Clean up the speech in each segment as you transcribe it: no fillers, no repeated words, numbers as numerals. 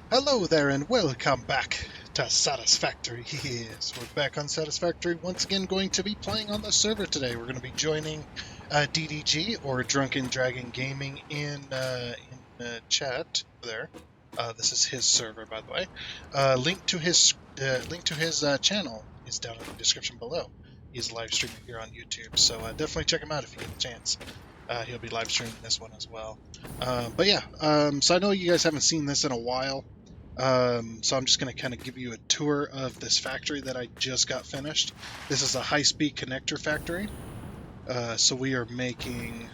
Hello there and welcome back to Satisfactory. Yes, we're back on Satisfactory once again, going to be playing on the server today. We're going to be joining DDG, or Drunken Dragon Gaming, in chat there. This is his server, by the way. Link to his channel is down in the description below. He's live streaming here on YouTube, so definitely check him out if you get a chance. He'll be live streaming this one as well. So I know you guys haven't seen this in a while. So I'm just going to kind of give you a tour of this factory that I just got finished. This is a high-speed connector factory. So we are making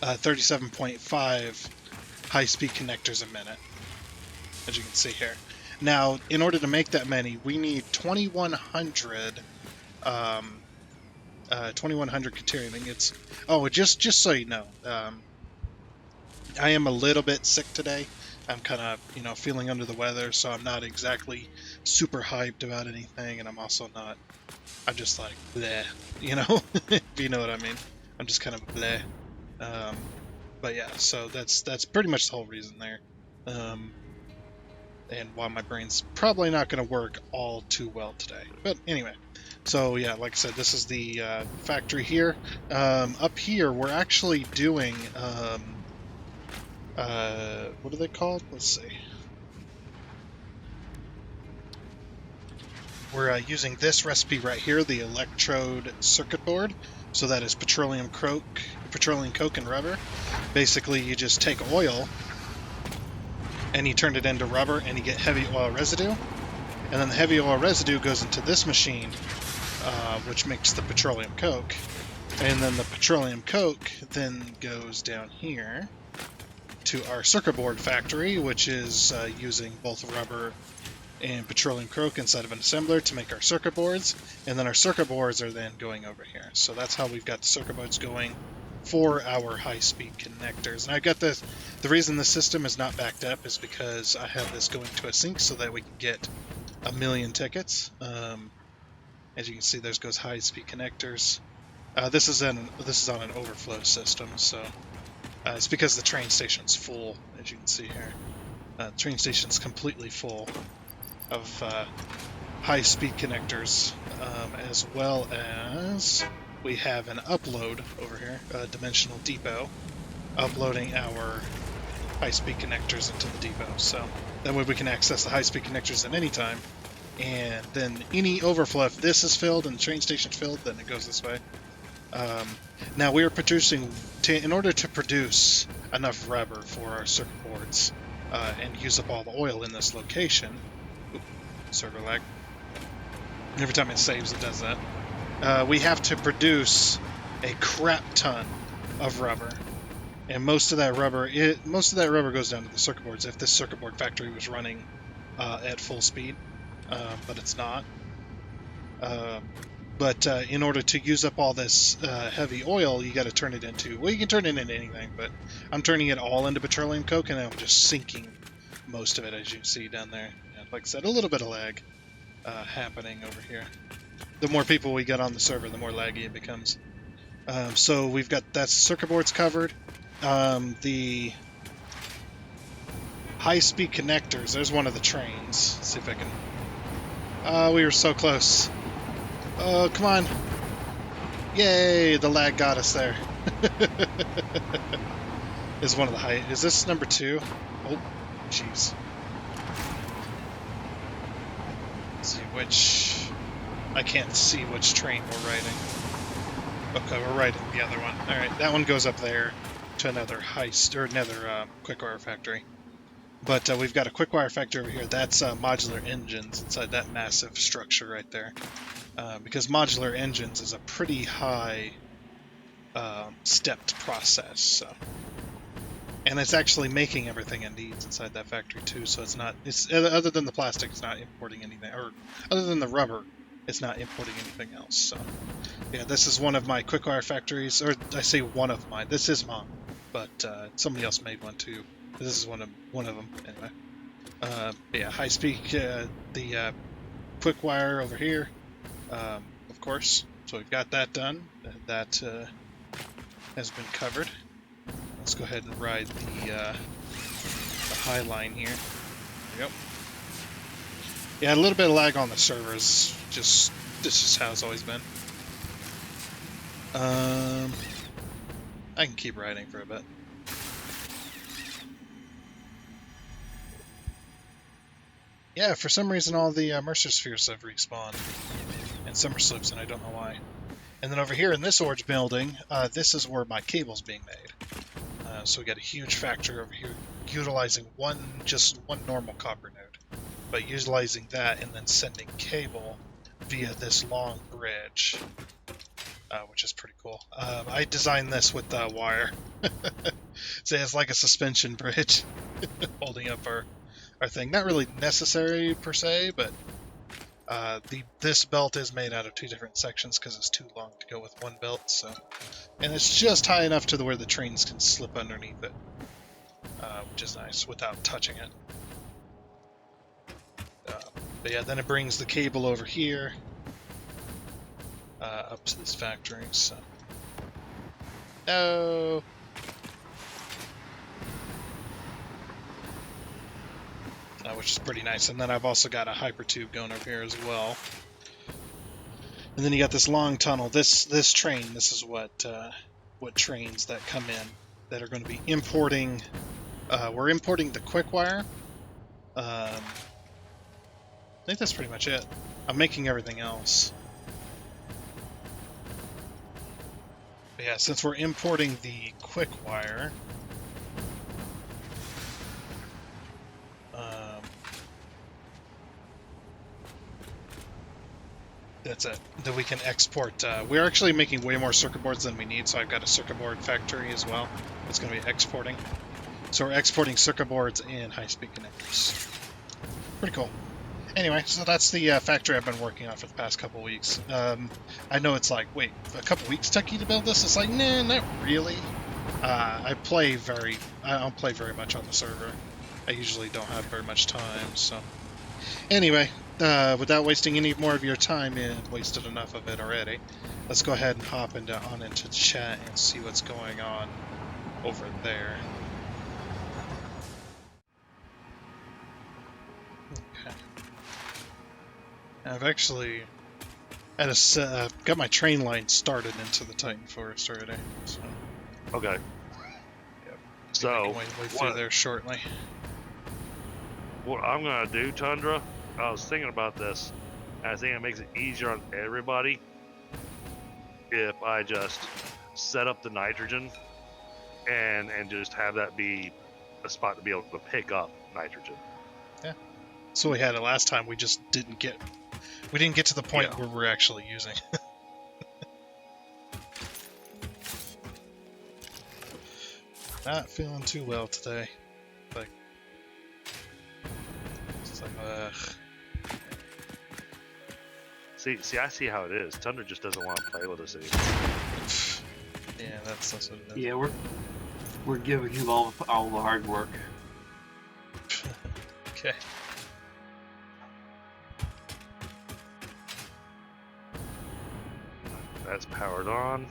37.5 high-speed connectors a minute, as you can see here. Now, in order to make that many, we need 2,100 deuterium. Just so you know, I am a little bit sick today. I'm kind of, feeling under the weather, so I'm not exactly super hyped about anything, and I'm just like, bleh, if you know what I mean. I'm just kind of bleh. But yeah, so that's pretty much the whole reason there. And why my brain's probably not going to work all too well today. But anyway, so yeah, like I said, this is the factory here. Up here, we're actually doing... what are they called? Let's see. We're using this recipe right here, the electrode circuit board. So that is petroleum coke, and rubber. Basically, you just take oil and you turn it into rubber, and you get heavy oil residue. And then the heavy oil residue goes into this machine, which makes the petroleum coke. And then the petroleum coke then goes down here to our circuit board factory, which is using both rubber and petroleum coke inside of an assembler to make our circuit boards, and then our circuit boards are then going over here. So that's how we've got the circuit boards going for our high-speed connectors. And I got the reason the system is not backed up is because I have this going to a sync so that we can get 1,000,000 tickets. As you can see, there goes high-speed connectors. This is on an overflow system, so it's because the train station's full, as you can see here. The train station's completely full of high-speed connectors, as well as we have an upload over here, a dimensional depot, uploading our high-speed connectors into the depot. So that way we can access the high-speed connectors at any time, and then any overflow, if this is filled and the train station's filled, then it goes this way. Now we are producing, in order to produce enough rubber for our circuit boards and use up all the oil in this location. Server lag. Every time it saves, it does that. We have to produce a crap ton of rubber, and most of that rubber goes down to the circuit boards. If this circuit board factory was running at full speed, but it's not. But in order to use up all this heavy oil, you got to turn it into... Well, you can turn it into anything, but I'm turning it all into petroleum coke, and I'm just sinking most of it, as you see down there. And like I said, a little bit of lag happening over here. The more people we get on the server, the more laggy it becomes. So we've got that circuit boards covered. The high-speed connectors, there's one of the trains. Let's see if I can... we were so close. Oh, come on. Yay, the lag got us there. Is one of the high... Is this number 2? Oh, jeez. Let's see which... I can't see which train we're riding. Okay, we're riding the other one. Alright, that one goes up there to another quick wire factory. But we've got a quick wire factory over here. That's modular engines inside that massive structure right there. Because modular engines is a pretty high stepped process. So. And it's actually making everything it needs inside that factory too. So it's other than the plastic, it's not importing anything. Or other than the rubber, it's not importing anything else. So yeah, this is one of my quick wire factories. Or I say one of mine. This is mine. But somebody else made one too. This is one of them anyway. Yeah, high speed, the quick wire over here, of course. So we've got that done. That has been covered. Let's go ahead and ride the high line here. Yep. Yeah, a little bit of lag on the servers. Just this is how it's always been. I can keep riding for a bit. Yeah, for some reason all the Mercer spheres have respawned and summer slips, and I don't know why. And then over here in this orange building, this is where my cable's being made. So we got a huge factory over here utilizing just one normal copper node, but utilizing that and then sending cable via this long bridge, which is pretty cool. I designed this with wire. So it's like a suspension bridge holding up our thing. Not really necessary per se, but this belt is made out of two different sections because it's too long to go with one belt. So, and it's just high enough to where the trains can slip underneath it, which is nice without touching it. But yeah, then it brings the cable over here up to this factory. So, no. Which is pretty nice. And then I've also got a hypertube going over here as well. And then you got this long tunnel. This train. This is what trains that come in that are going to be importing. We're importing the quick wire. I think that's pretty much it. I'm making everything else. But yeah, since we're importing the quick wire. That's it. That we can export. We're actually making way more circuit boards than we need, so I've got a circuit board factory as well. It's going to be exporting. So we're exporting circuit boards and high-speed connectors. Pretty cool. Anyway, so that's the factory I've been working on for the past couple weeks. I know it's like, wait, a couple weeks took you to build this? It's like, nah, not really. I don't play very much on the server. I usually don't have very much time, so... Anyway, without wasting any more of your time, and wasted enough of it already, let's go ahead and hop on into chat and see what's going on over there. Okay. I've actually got my train line started into the Titan Forest already. So. Okay. Yep. So, way through there shortly. What I'm gonna do, Tundra, I was thinking about this, and I think it makes it easier on everybody if I just set up the nitrogen and just have that be a spot to be able to pick up nitrogen. Yeah. So we had it last time. We just didn't get to the point where we're actually using. Not feeling too well today. Like, it's like, See, I see how it is. Tundra just doesn't want to play with us anymore. Yeah, that's what it is. Yeah, we're giving him all the hard work. Okay. That's powered on.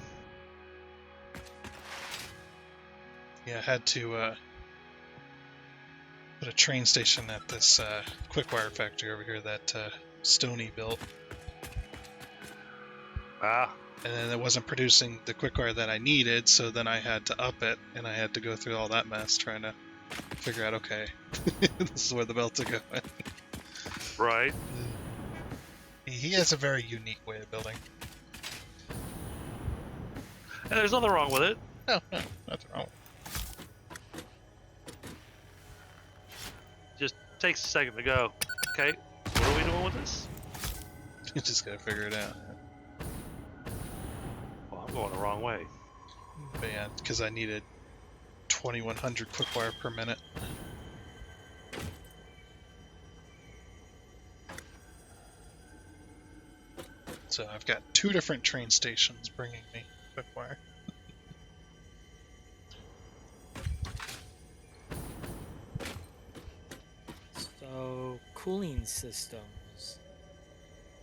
Yeah, I had to put a train station at this quick wire factory over here that Stoney built. Ah. And then it wasn't producing the quick wire that I needed, so then I had to up it, and I had to go through all that mess trying to figure out, okay, this is where the belts are going. Right. He has a very unique way of building. And there's nothing wrong with it. No, nothing wrong. Just takes a second to go, okay, what are we doing with this? You just gotta figure it out. Well, I'm going the wrong way. But yeah, because I needed 2100 quick wire per minute. So I've got 2 different train stations bringing me quick wire. So, cooling systems.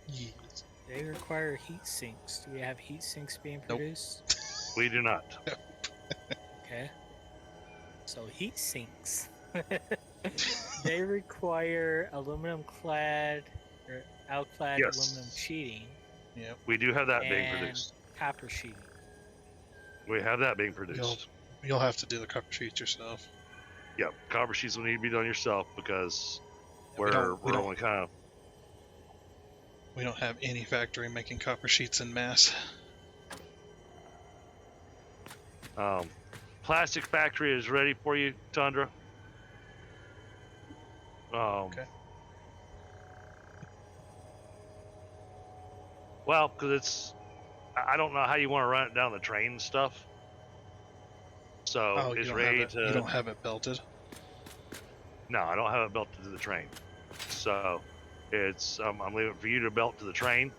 Yes. They require heat sinks. Do we have heat sinks being Nope. produced? We do not. Okay. So, heat sinks. They require aluminum clad or outclad aluminum Yes, sheeting Yep. we do have that being and produced. copper sheeting. We have that being produced. You'll have to do the copper sheets yourself. Yep, copper sheets will need to be done yourself because We don't we're only kind of. we don't have any factory making copper sheets in mass. Plastic factory is ready for you, Tundra. Okay. Well, because I don't know how you want to run it down the train and stuff. So Oh, it's ready to. you don't have it belted? No, I don't have it belted to the train. So it's I'm leaving it for you to belt to the train.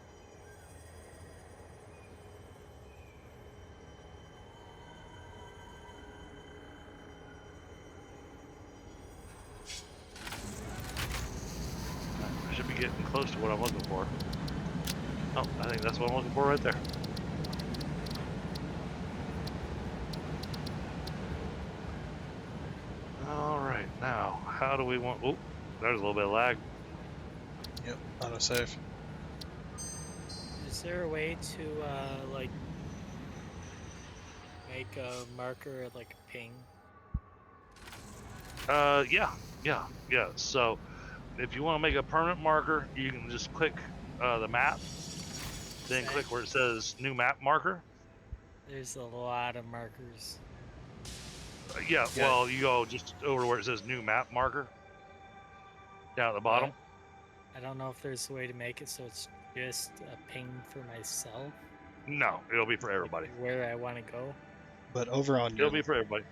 I should be getting close to what I'm looking for. Oh, I think that's what I'm looking for right there. All right, now how do we want? Oh, there's a little bit of lag. Yep, autosave. Is there a way to like make a marker like a ping? Yeah. So if you want to make a permanent marker, you can just click the map, then click where it says new map marker. There's a lot of markers. Yeah, well, you go just over to where it says new map marker down at the bottom. I don't know if there's a way to make it so it's just a ping for myself. No, it'll be for everybody. Like where I want to go. But over on It'll be for everybody.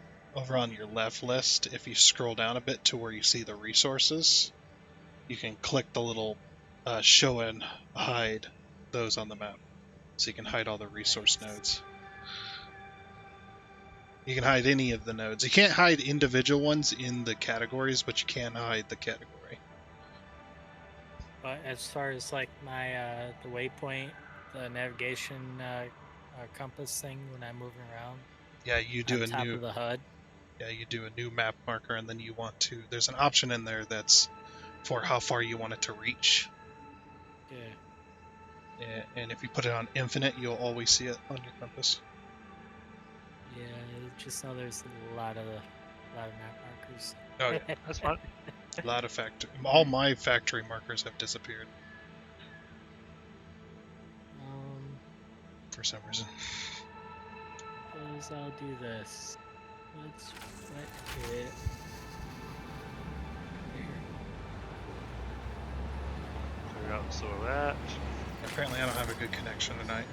your left list, if you scroll down a bit to where you see the resources, you can click the little show and hide those on the map. So you can hide all the resource nodes. You can hide any of the nodes. You can't hide individual ones in the categories, but you can hide the category. But as far as like my the waypoint, the navigation compass thing when I'm moving around. Yeah, you do on top of the HUD. Yeah, you do a new map marker, and then you want to. There's an option in there that's for how far you want it to reach. Yeah. And if you put it on infinite, you'll always see it on your compass. Yeah, just know there's a lot of map markers. Oh yeah, That's fine. a lot of all my factory markers have disappeared for some reason. Suppose I'll do this. Let's wet it. Clear out some of that. Apparently, I don't have a good connection tonight.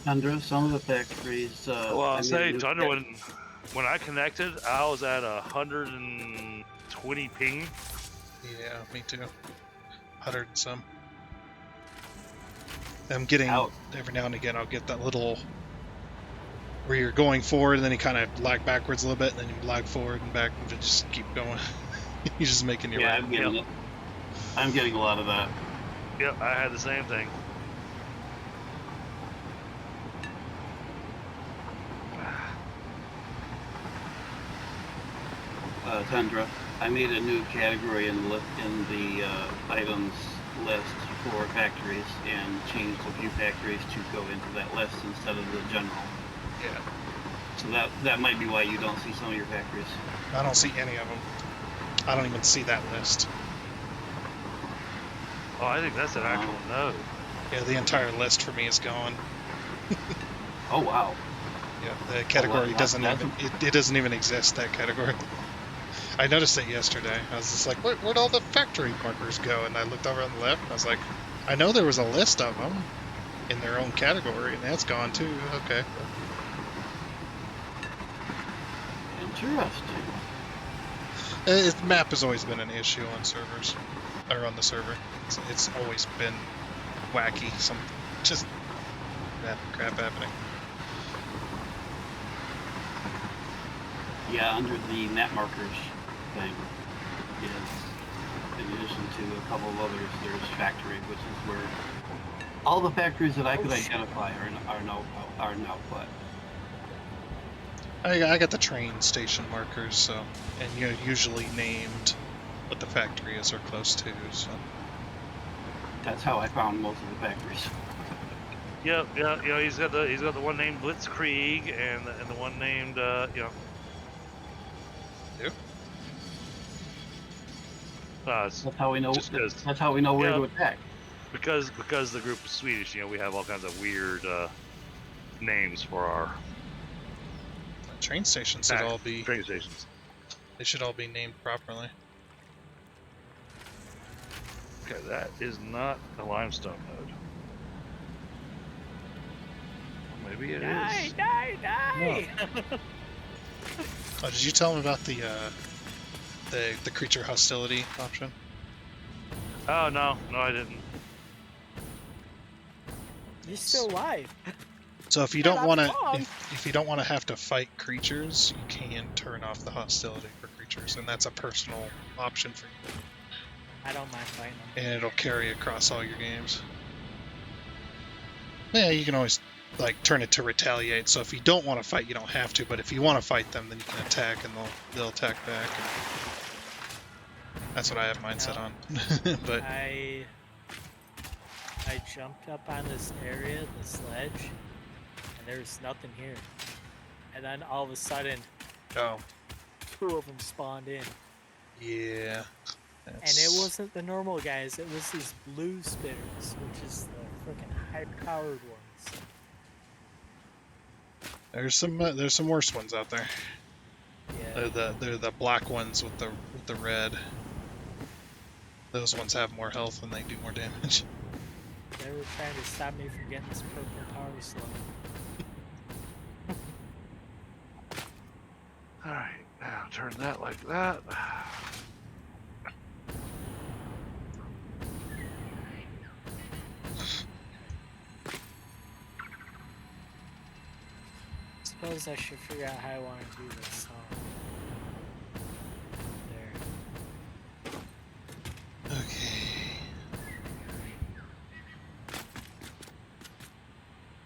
Tundra, some of the factories. Well, I'll say, Tundra, when I connected, I was at 120 ping. Yeah, me too. 100 and some. I'm getting every now and again. I'll get that little where you're going forward, and then you kind of lag backwards a little bit, and then you lag forward and back, and just keep going. You're just making your I'm getting a lot of that. Yep, I had the same thing. Tundra, I made a new category in the items list for factories and changed a few factories to go into that list instead of the general. Yeah. So that might be why you don't see some of your factories. I don't see any of them. I don't even see that list. Oh, I think that's an actual node. Yeah, the entire list for me is gone. Oh wow. Yeah, the category doesn't even it doesn't even exist, that category. I noticed it yesterday. I was just like, where'd all the factory markers go? And I looked over on the left, and I was like, I know there was a list of them in their own category, and that's gone too. Okay. Interesting. Map has always been an issue on servers, or on the server. It's always been wacky. Just crap happening. Yeah, under the map markers thing, in addition to a couple of others, there's factory, which is where all the factories that I could identify are now put. I got the train station markers, so, and you're usually named what the factory is or close to, so. That's how I found most of the factories. Yeah, yeah, you know, he's got the one named Blitzkrieg and the one named you know. Yeah. It's That's how we know. just because That's how we know where yeah, to attack. because the group is Swedish. You know, we have all kinds of weird names for our Train stations should all be, train stations. they should all be named properly. Okay, that is not a limestone node. Maybe it is. Die! Oh, did you tell him about the creature hostility option? Oh no, I didn't. You're still alive. So if you Man, don't I'm want to, wrong. if you don't want to have to fight creatures, you can turn off the hostility for creatures, and that's a personal option for you, I don't mind fighting them. and it'll carry across all your games. Yeah, you can always like turn it to retaliate. So if you don't want to fight, you don't have to. But if you want to fight them, then you can attack, and they'll attack back. And that's what I have mine set No. on. But I jumped up on this area, this ledge, and there's nothing here. And then all of a sudden, oh 2 of them spawned in. yeah, And it wasn't the normal guys, it was these blue spitters, which is the freaking high-powered ones. There's some worse ones out there. Yeah. They're the black ones with the red. Those ones have more health and they do more damage. They were trying to stop me from getting this purple power slug. Alright, now turn that like that. Suppose I should figure out how I want to do this. There. Okay.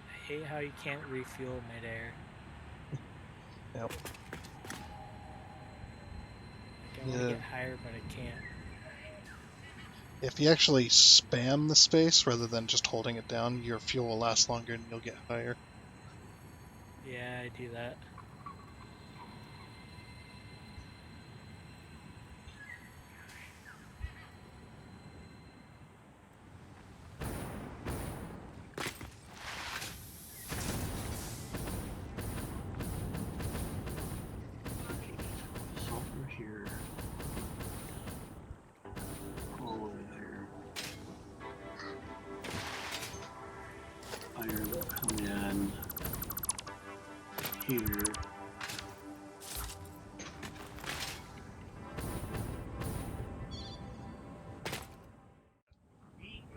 I hate how you can't refuel midair. Yep. Like I want to Yeah. get higher, but I can't. If you actually spam the space rather than just holding it down, your fuel will last longer and you'll get higher. Yeah, I do that. Sulfur here. Coal over there. Iron will come in here.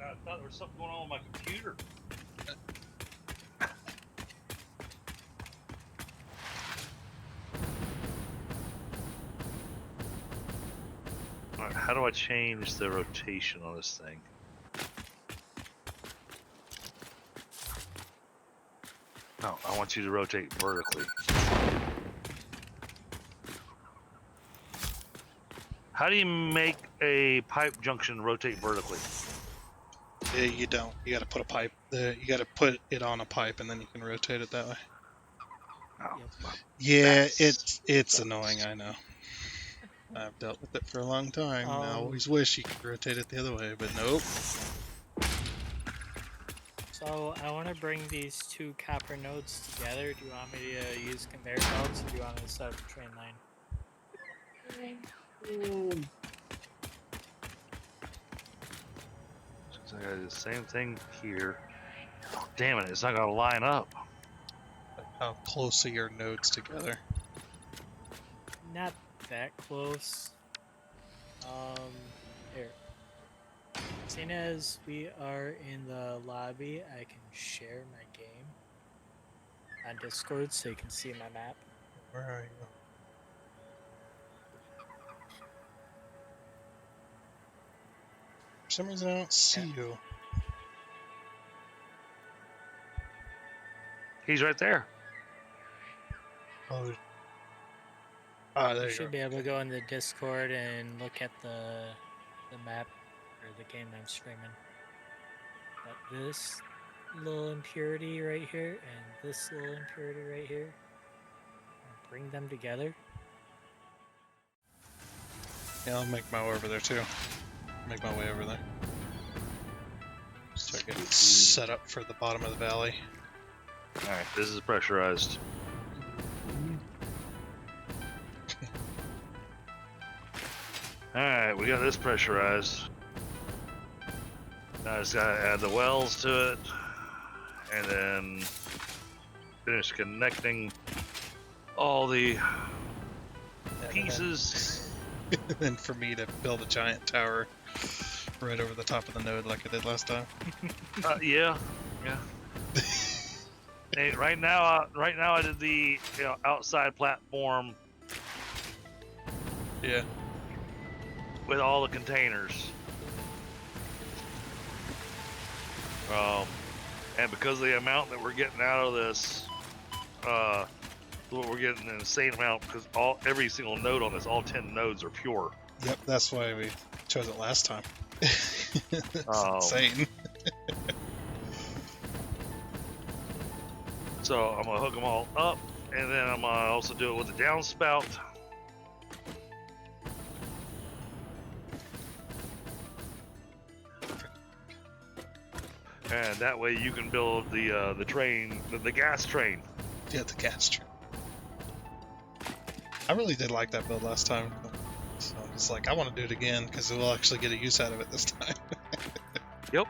I thought there was something going on with my computer. Alright, how do I change the rotation on this thing? No, I want you to rotate vertically. How do you make a pipe junction rotate vertically? You don't. You gotta put a pipe. You gotta put it on a pipe and then you can rotate it that way. Oh, Yep. Yeah, That's- it's annoying, I know. I've dealt with it for a long time. I always wish you could rotate it the other way, but nope. So I want to bring these 2 copper nodes together. Do you want me to use conveyor belts, or do you want me to set up a train line? So I got the same thing here. Oh, damn it, it's not gonna line up. Like how close are your nodes together? Not that close. Here. Seeing as we are in the lobby, I can share my game on Discord so you can see my map. Where are you? For some reason I don't see you. He's right there. Oh, Ah, there You you should go. be able to go in the Discord and look at the map or the game I'm streaming. But this little impurity right here and this little impurity right here, I'll bring them together. Yeah, I'll make my way over there too. Make my way over there. Start getting set up for the bottom of the valley. Alright, this is pressurized. Alright, we got this pressurized. Now I just gotta add the wells to it, and then finish connecting all the pieces. And then for me to build a giant tower right over the top of the node like I did last time. Yeah. Hey, right now I did the outside platform Yeah. with all the containers. And because of the amount that we're getting out of this, we're getting an insane amount because every single node on this, all 10 nodes are pure. Yep, that's why we chose it last time. It's Oh. insane. So I'm gonna hook them all up, and then I'm gonna also do it with the downspout. And that way you can build the train, the gas train. Yeah, the gas train. I really did like that build last time. So I'm just like, I want to do it again because we'll actually get a use out of it this time. Yep.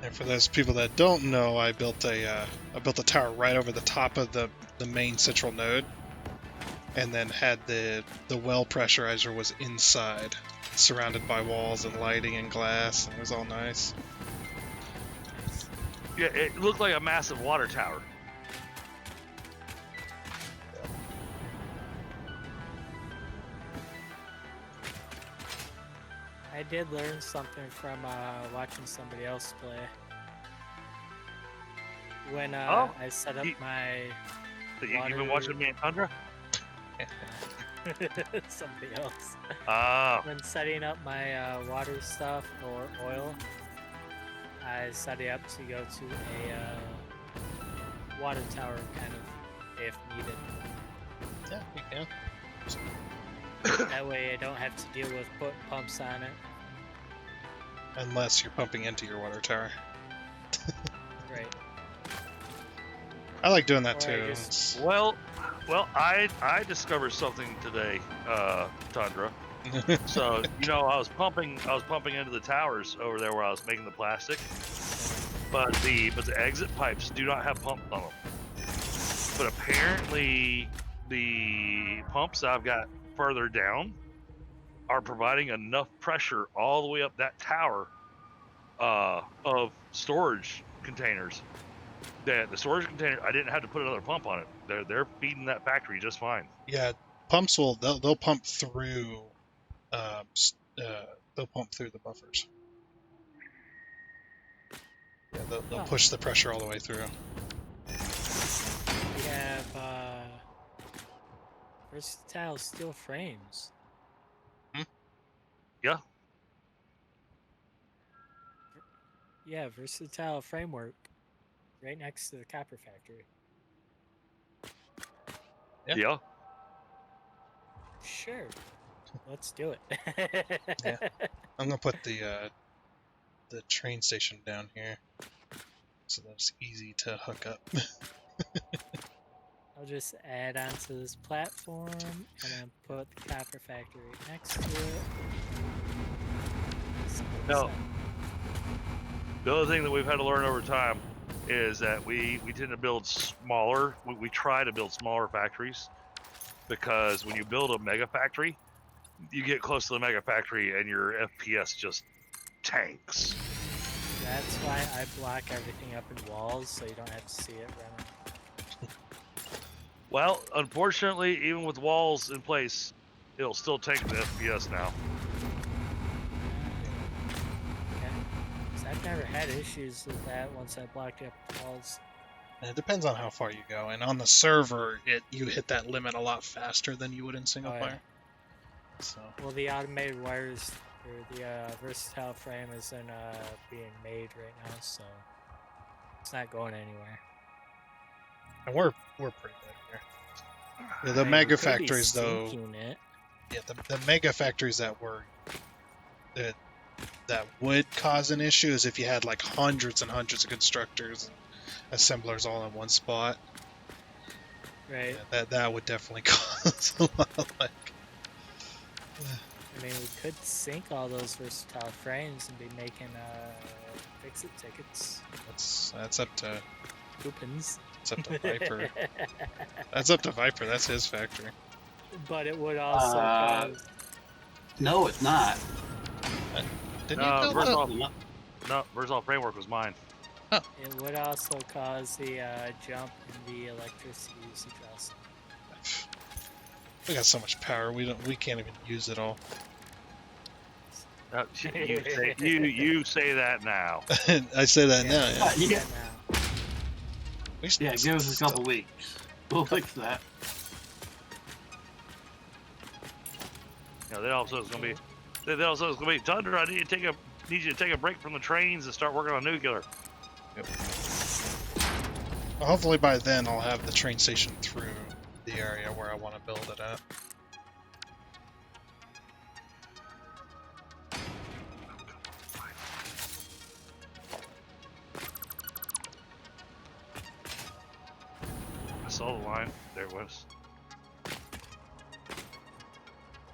And for those people that don't know, I built a tower right over the top of the main central node, and then had the well pressurizer was inside, surrounded by walls and lighting and glass, and it was all nice. Yeah, it looked like a massive water tower. I did learn something from watching somebody else play. When I set up my You've been watching me and Tundra? somebody else. Ah. When setting up my water stuff or oil, I set it up to go to a water tower kind of if needed. Yeah, you can. That way I don't have to deal with putting pumps on it. Unless you're pumping into your water tower. Right. I like doing that Or too. I just- Well, I discovered something today, Tundra. So I was pumping into the towers over there where I was making the plastic, but the exit pipes do not have pumps on them. But apparently the pumps I've got further down are providing enough pressure all the way up that tower of storage containers that the storage container, I didn't have to put another pump on it. They're feeding that factory just fine. Yeah, pumps they'll pump through they'll pump through the buffers. Yeah, they'll push the pressure all the way through. We have versatile steel frames. Yeah. Yeah, versatile framework right next to the copper factory. Yeah. Sure. Let's do it. Yeah. I'm gonna put the train station down here, so that's easy to hook up. I'll just add onto this platform and then put the copper factory next to it. No. The other thing that we've had to learn over time is that we tend to build smaller. We try to build smaller factories because when you build a mega factory, you get close to the mega factory and your FPS just tanks. That's why I block everything up in walls so you don't have to see it running. Well, unfortunately, even with walls in place, it'll still tank the FPS now. Okay. 'Cause I've never had issues with that once I blocked up walls. And it depends on how far you go. And on the server, you hit that limit a lot faster than you would in single Oh, yeah. player. So Well, the automated wires or the versatile frame isn't being made right now, so it's not going anywhere. and we're pretty good here. Yeah, the I mean, mega we could be factories though. sinking it. Yeah, the mega factories that would cause an issue is if you had like hundreds and hundreds of constructors and assemblers all in one spot. Right. Yeah, that would definitely cause a lot of like. I mean, we could sink all those versatile frames and be making fix-it tickets, That's up to coupons. Viper. That's up to Viper. That's his factory. But it would also Uh, cause. No, it's not. Didn't No, you build Versatile- that? No, Versatile Framework was mine. It would also cause the jump in the electricity usage also. We got so much power. We can't even use it all. You say that now. I say that now. Yeah. Yeah. Now. We Yeah, give us a couple weeks. We'll fix that. You know, they also is gonna be Tundra. I need you to take a break from the trains and start working on nuclear. Yep. Well, hopefully by then I'll have the train station through the area where I want to build it at. I saw the line. There it was.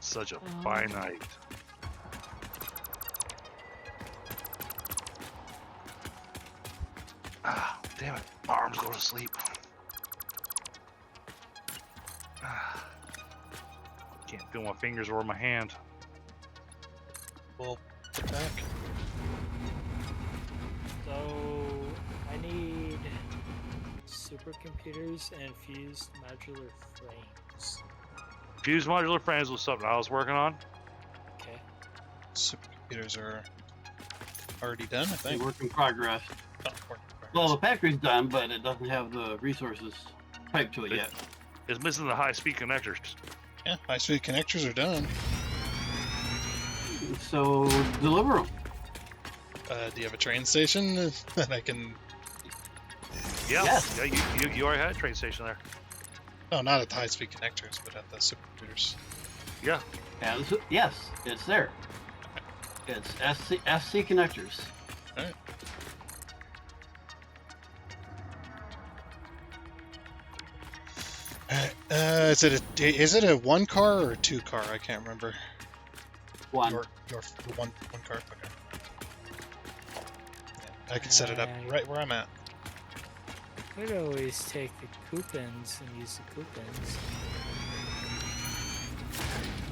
Such a finite. Ah, damn it. My arms go to sleep. Ah. Can't feel my fingers or my hand. We'll get back. So I need supercomputers and fused modular frames. Fused modular frames was something I was working on. Okay. Supercomputers are already done, I A think. work in progress. Oh, work in progress. Well, the factory's done, but it doesn't have the resources piped to it yet. It's missing the high-speed connectors. Yeah, high-speed connectors are done. So deliver them. Do you have a train station that I can? Yeah, Yes. yeah. You already had a train station there. No, not at the high-speed connectors, but at the supercomputers. Yeah. Yes, it's there. It's SC connectors. Alright. Is it a one car or a two car? I can't remember. One. Your one car. Okay. Yeah, I can set it up right where I'm at. Could always take the coupons and use the coupons.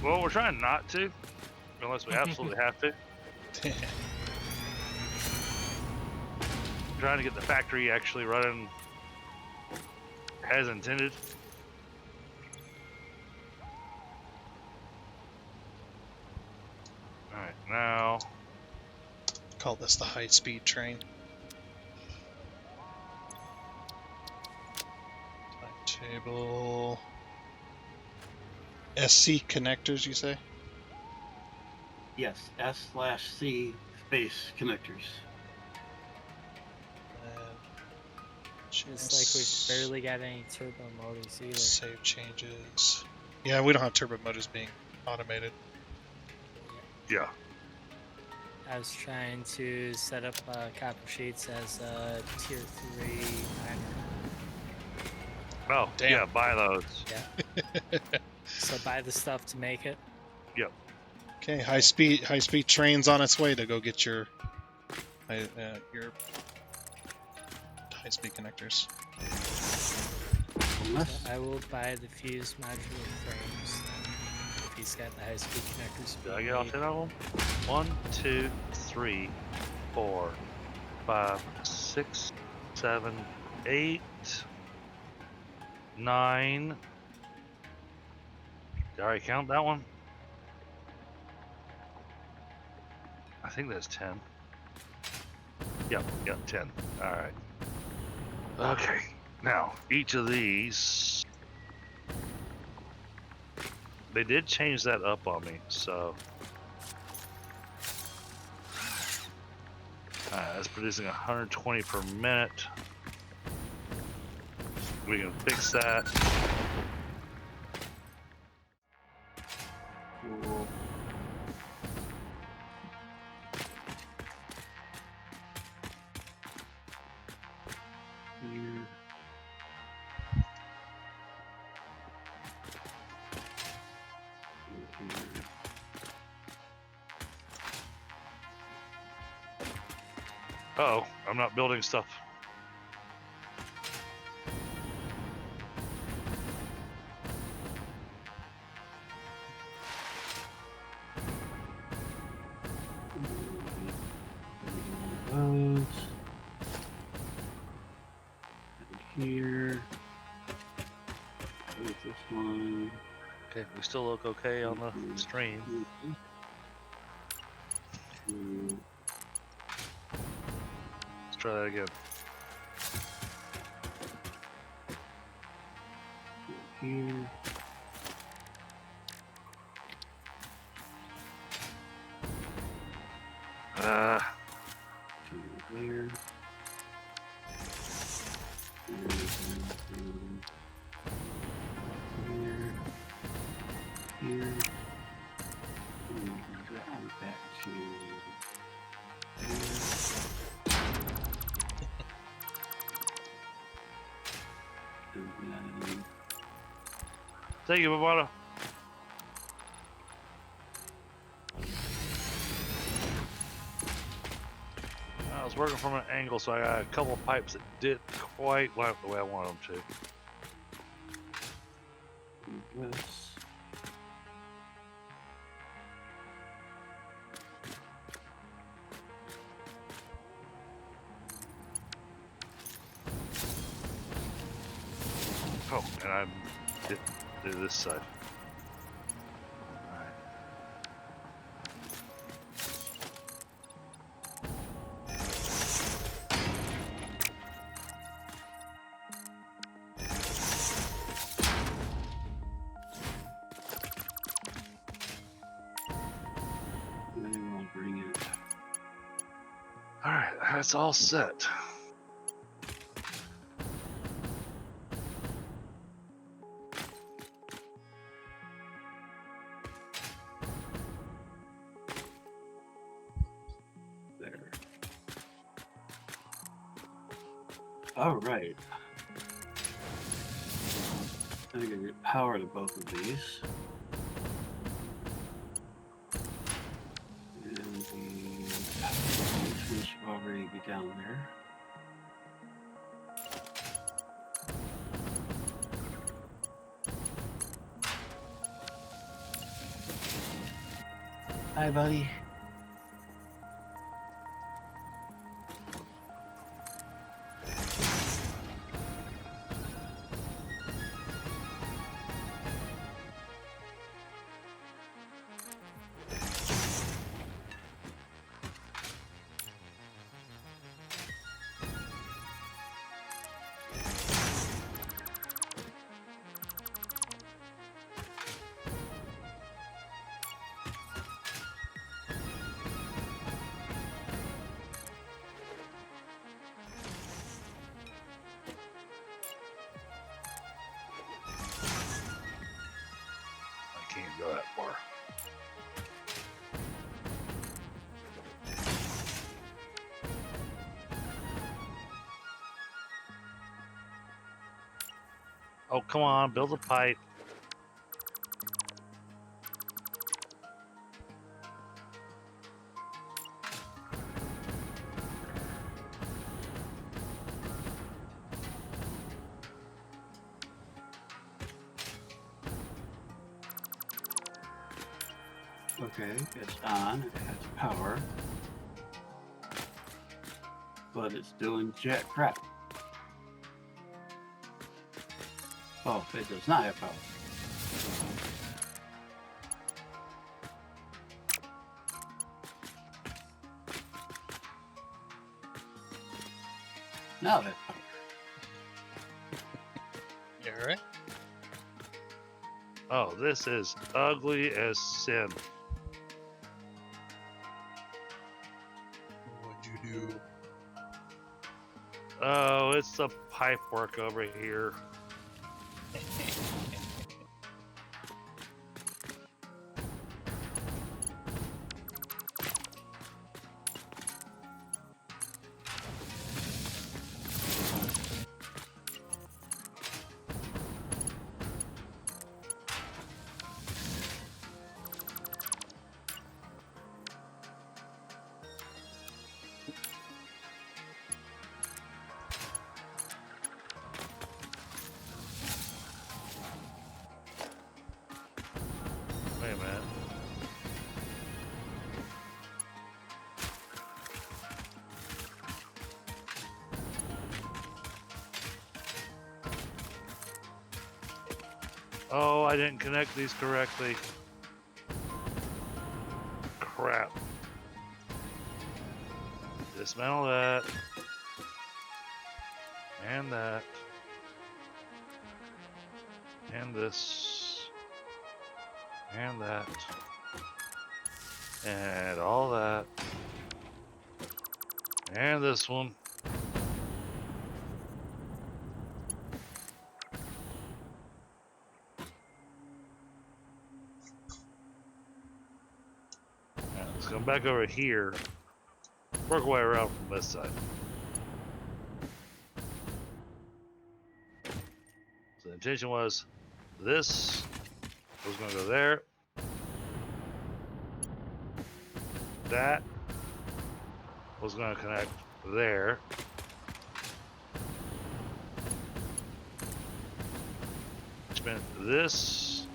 Well, we're trying not to, unless we absolutely have to. Trying to get the factory actually running as intended. Alright, now Call this the high-speed train. Timetable. SC connectors, you say? Yes, S/C space connectors. It's like we've barely got any turbo motors either. Save changes. Yeah, we don't have turbo motors being automated. yeah. I was trying to set up copper sheets as a tier 3 miner. Oh, Damn. yeah, buy those. Yeah. So buy the stuff to make it. Yep. Okay, high speed train's on its way to go get your high speed connectors. Unless So I will buy the fused modular frames then, if he's got the high speed connectors. Did I being get all made. 10 of them? 1, 2, 3, 4, 5, 6, 7, 8, 9. Did I already count that one? I think that's 10. Yep, 10. Alright. Okay. Now, each of these, they did change that up on me, so. That's producing 120 per minute. We can fix that. Cool. Here. Here. Uh-oh, I'm not building stuff. Those. And here. There's this one. Okay, we still look okay on the stream. Let's try that again. Here. There. Here. And that one back to here. And then Thank you, Bavada. I was working from an angle, so I got a couple of pipes that didn't quite line up the way I wanted them to. this. Oh, and I didn't do this side. Alright. And then we'll bring it. Alright, that's all set. There. All right. I gotta get power to both of these. And the switch should already be down there. Hi, buddy. I can't go that far. Oh, come on, build a pipe. Okay, it's on. It has power. But it's doing jet crap. Oh, it does not have power. Now it has power. Oh, this is ugly as sin. What'd you do? Oh, it's the pipe work over here. Wait a minute. Oh, I didn't connect these correctly. Crap. Dismantle that. And that. And this. And that. And all that. And this one. Now, let's come back over here. Work our way around from this side. So the intention was this was going to go there. That was going to connect there. Which meant this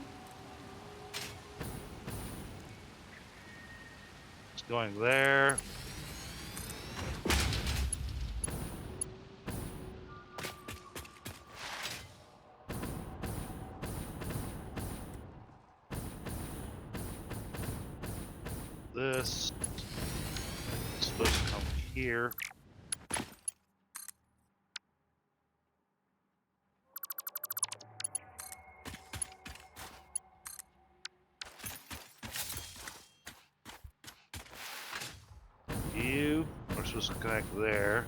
is going there. This is supposed to come here. You are supposed to connect there.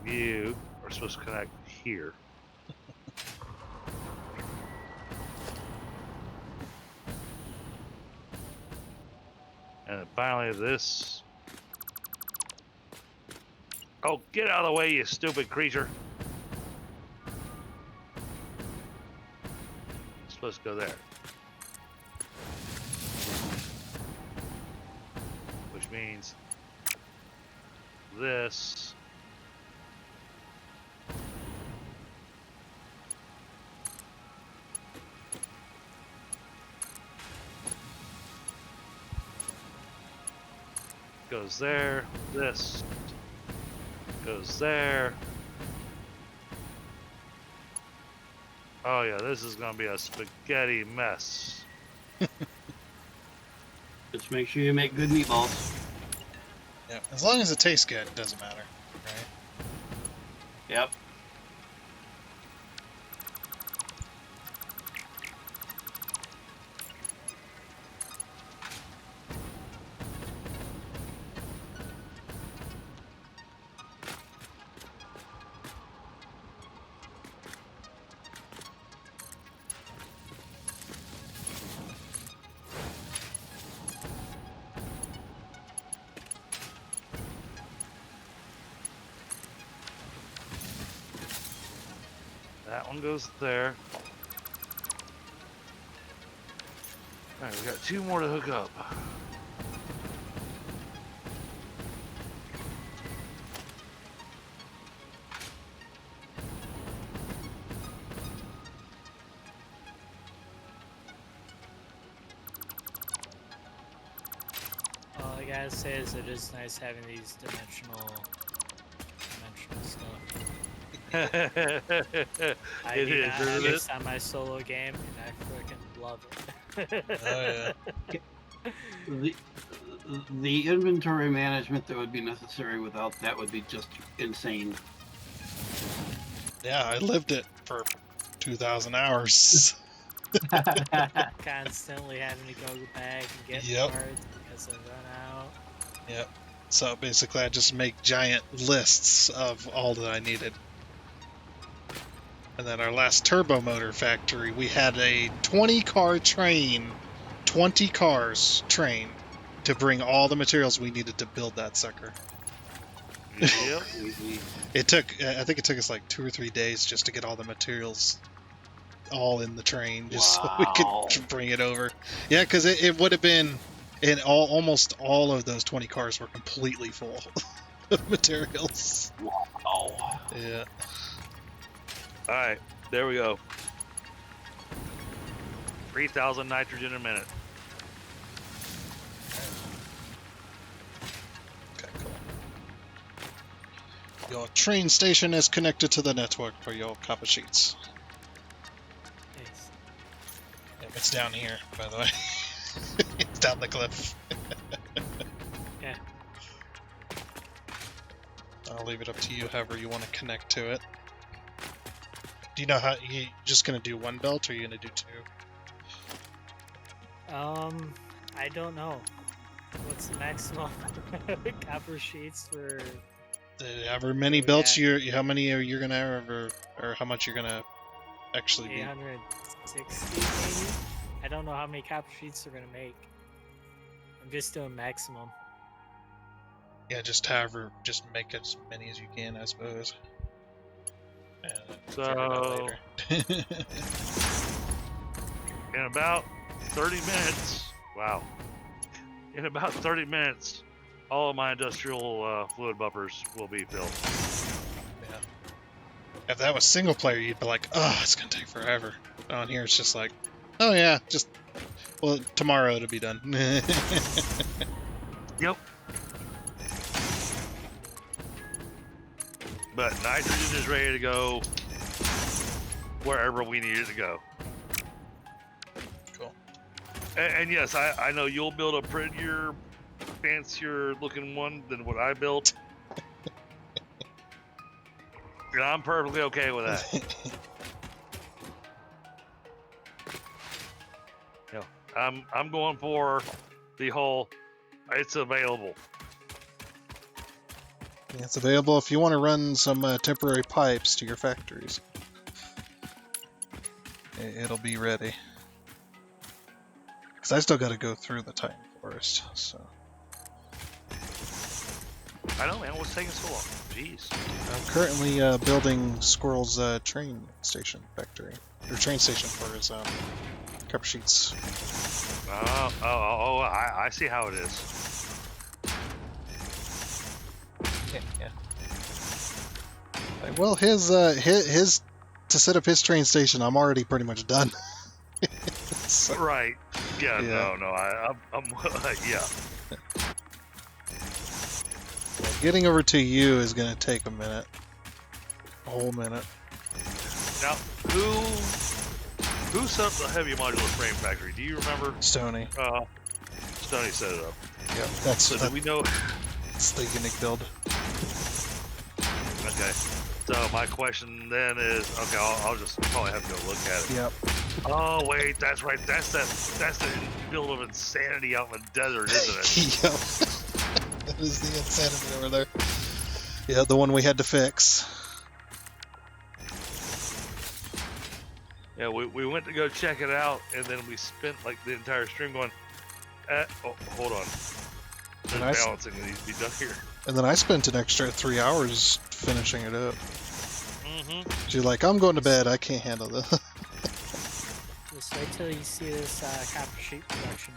You are supposed to connect here. And then finally this. Oh, get out of the way, you stupid creature. It's supposed to go there. Which means this goes there, this goes there. Oh yeah, this is gonna be a spaghetti mess. Just make sure you make good meatballs. Yeah, as long as it tastes good, it doesn't matter, right? Yep. That one goes there. Alright, we got two more to hook up. All I gotta say is it is nice having these dimensional stuff. I It do is, not isn't have it? this on my solo game, and I freaking love it. Oh yeah. The inventory management that would be necessary without that would be just insane. Yeah, I lived it for 2,000 hours. Constantly having to go back and get Yep. parts because they run out. Yep. So basically, I just make giant lists of all that I needed. And then our last turbo motor factory, we had a 20-car train, 20 cars trained to bring all the materials we needed to build that sucker. Yep. Easy. I think it took us like 2 or 3 days just to get all the materials all in the train, just so we Wow. could bring it over. Yeah, because it would have been, almost all of those 20 cars were completely full of materials. Wow. Yeah. All right, there we go. 3,000 nitrogen a minute. Okay, cool. Your train station is connected to the network for your copper sheets. Nice. Yep, it's down here, by the way. It's down the cliff. Yeah. I'll leave it up to you however you want to connect to it. Do you know how you just gonna do one belt or you gonna do two? I don't know. What's the maximum copper sheets for? However many Oh, belts yeah. how many are you gonna have, or how much you're gonna actually be? 860 maybe? I don't know how many copper sheets they're gonna make. I'm just doing maximum. Yeah, just make as many as you can, I suppose. Figure it out So, later. in about 30 minutes, wow. In about 30 minutes, all of my industrial fluid buffers will be filled. Yeah. If that was single player, you'd be like, oh, it's gonna take forever. On here, it's just like, oh yeah, tomorrow it'll be done. Yep. But nitrogen is ready to go wherever we need it to go. Cool. And yes, I know you'll build a prettier, fancier looking one than what I built. And I'm perfectly okay with that. I'm going for the whole, it's available. Yeah, it's available if you want to run some temporary pipes to your factories. It'll be ready. Because I still got to go through the Titan Forest, so. I know, man. What's taking so long? Jeez. I'm currently building Squirrel's train station factory. Or train station for his copper sheets. I see how it is. Yeah. Well, his to set up his train station, I'm already pretty much done. So, Right. Yeah. Yeah. No. I'm yeah. getting over to you is going to take a minute. A whole minute. Now, who set up the heavy modular frame factory? Do you remember? Stony. Stoney set it up. Yeah, So do we know? that's the unique build. Okay. So my question then is, okay, I'll just probably have to go look at it. Yep. Oh wait, that's right. That's the build of insanity out in the desert, isn't it? Yep. That is the insanity over there. Yeah, the one we had to fix. Yeah, we went to go check it out, and then we spent like the entire stream going, hold on. There's Nice. balancing that needs to be done here. And then I spent an extra 3 hours finishing it up. Mm-hmm. You're like, I'm going to bed. I can't handle this. Just wait till you see this copper sheet production.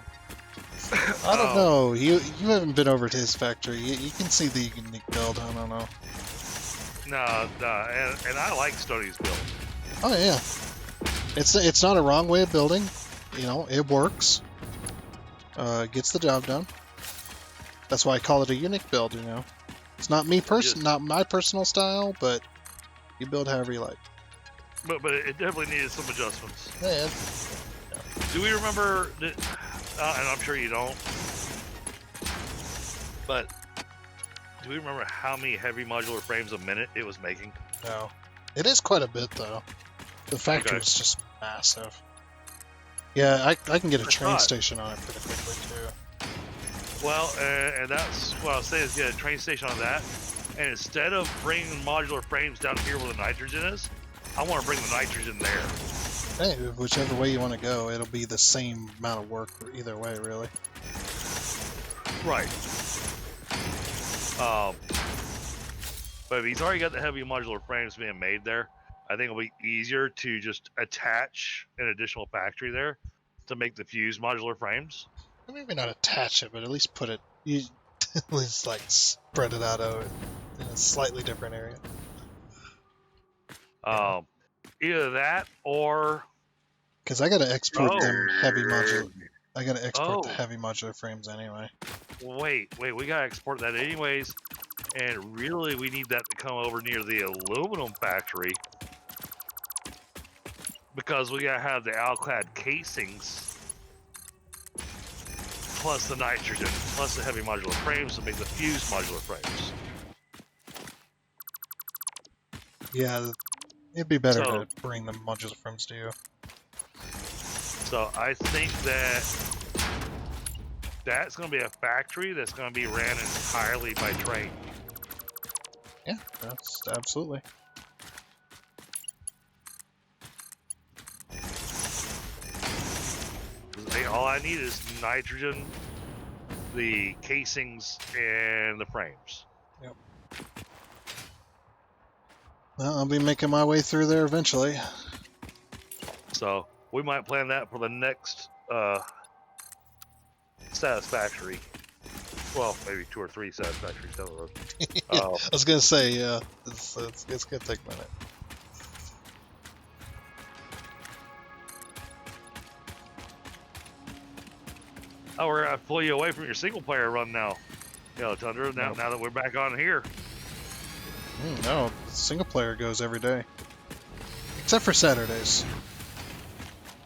I don't know. You haven't been over to his factory. You can see the unique build. I don't know. No, and I like Stoney's build. Oh yeah. It's not a wrong way of building. You know, it works. Gets the job done. That's why I call it a unique build. You know, it's not not my personal style, but you build however you like. But it definitely needed some adjustments. Yeah. Do we remember? And I'm sure you don't. But do we remember how many heavy modular frames a minute it was making? No. It is quite a bit though. The factory is just massive. Yeah, I can get a I train thought. station on it pretty quickly too. Well, and that's what I was saying is get a train station on that. And instead of bringing modular frames down here where the nitrogen is, I want to bring the nitrogen there. Hey, whichever way you want to go, it'll be the same amount of work either way, really. Right. But if he's already got the heavy modular frames being made there, I think it'll be easier to just attach an additional factory there to make the fused modular frames. Maybe not attach it, but at least put it. You at least like spread it out in a slightly different area. Yeah. Either that or Because I gotta export them heavy modular. oh, I gotta export the oh, heavy modular frames anyway. wait, we gotta export that anyways, and really we need that to come over near the aluminum factory because we gotta have the alclad casings plus the nitrogen plus the heavy modular frames to make the fused modular frames. Yeah, it'd be better So, to bring the modular frames to you. so I think that's going to be a factory that's going to be ran entirely by train. Yeah, that's absolutely. All I need is nitrogen, the casings, and the frames. Yep. Well, I'll be making my way through there eventually. So we might plan that for the next Satisfactory. Well, maybe 2 or 3 Satisfactories down the road. I was gonna say, yeah, it's gonna take a minute. Oh, we're gonna pull you away from your single player run now. Yeah, Tundra. Now, Nope. now that we're back on here. No, single player goes every day, except for Saturdays.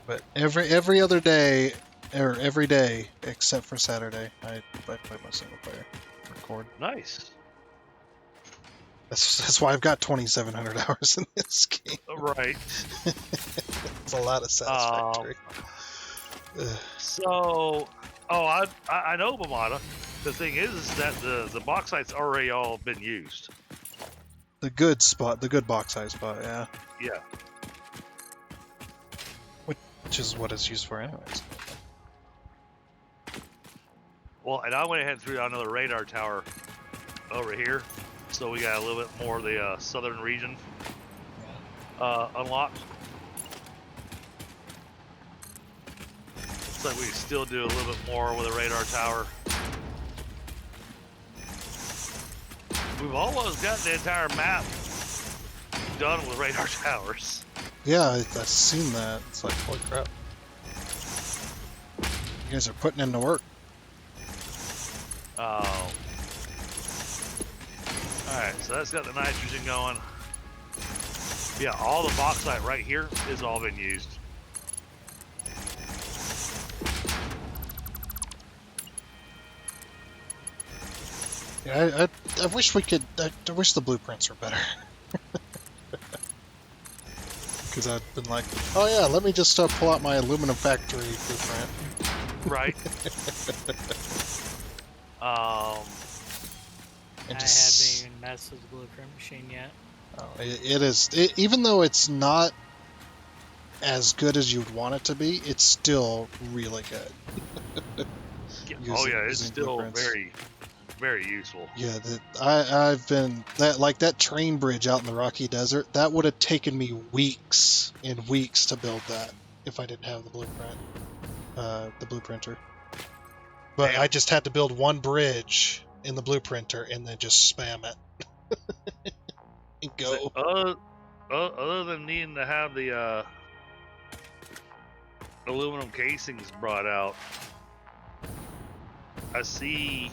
But every other day, or every day except for Saturday, I play my single player. Record. Nice. That's why I've got 2,700 hours in this game. Right. It's a lot of Satisfactory. So, I know Bamada. The thing is that the bauxite's already all been used. The good spot, the good bauxite spot, yeah. Yeah. Which is what it's used for anyways. Well, and I went ahead and threw down another radar tower over here, so we got a little bit more of the southern region unlocked. Looks like we can still do a little bit more with a radar tower. We've almost got the entire map done with radar towers. Yeah, I've seen that. It's like, holy crap. You guys are putting in the work. Alright, so that's got the nitrogen going. Yeah, all the bauxite right here has all been used. Yeah, I wish we could. I wish the blueprints were better. Because I've been like, oh yeah, let me just pull out my aluminum factory blueprint. Right. And I just, haven't even messed with the blueprint machine yet. it is, even though it's not as good as you'd want it to be, it's still really good. It's still blueprints. very, very useful. Yeah, I've been that train bridge out in the Rocky Desert. That would have taken me weeks and weeks to build that if I didn't have the blueprint, the blueprinter. But Damn. I just had to build one bridge in the blueprinter and then just spam it and go. Other than needing to have the aluminum casings brought out, I see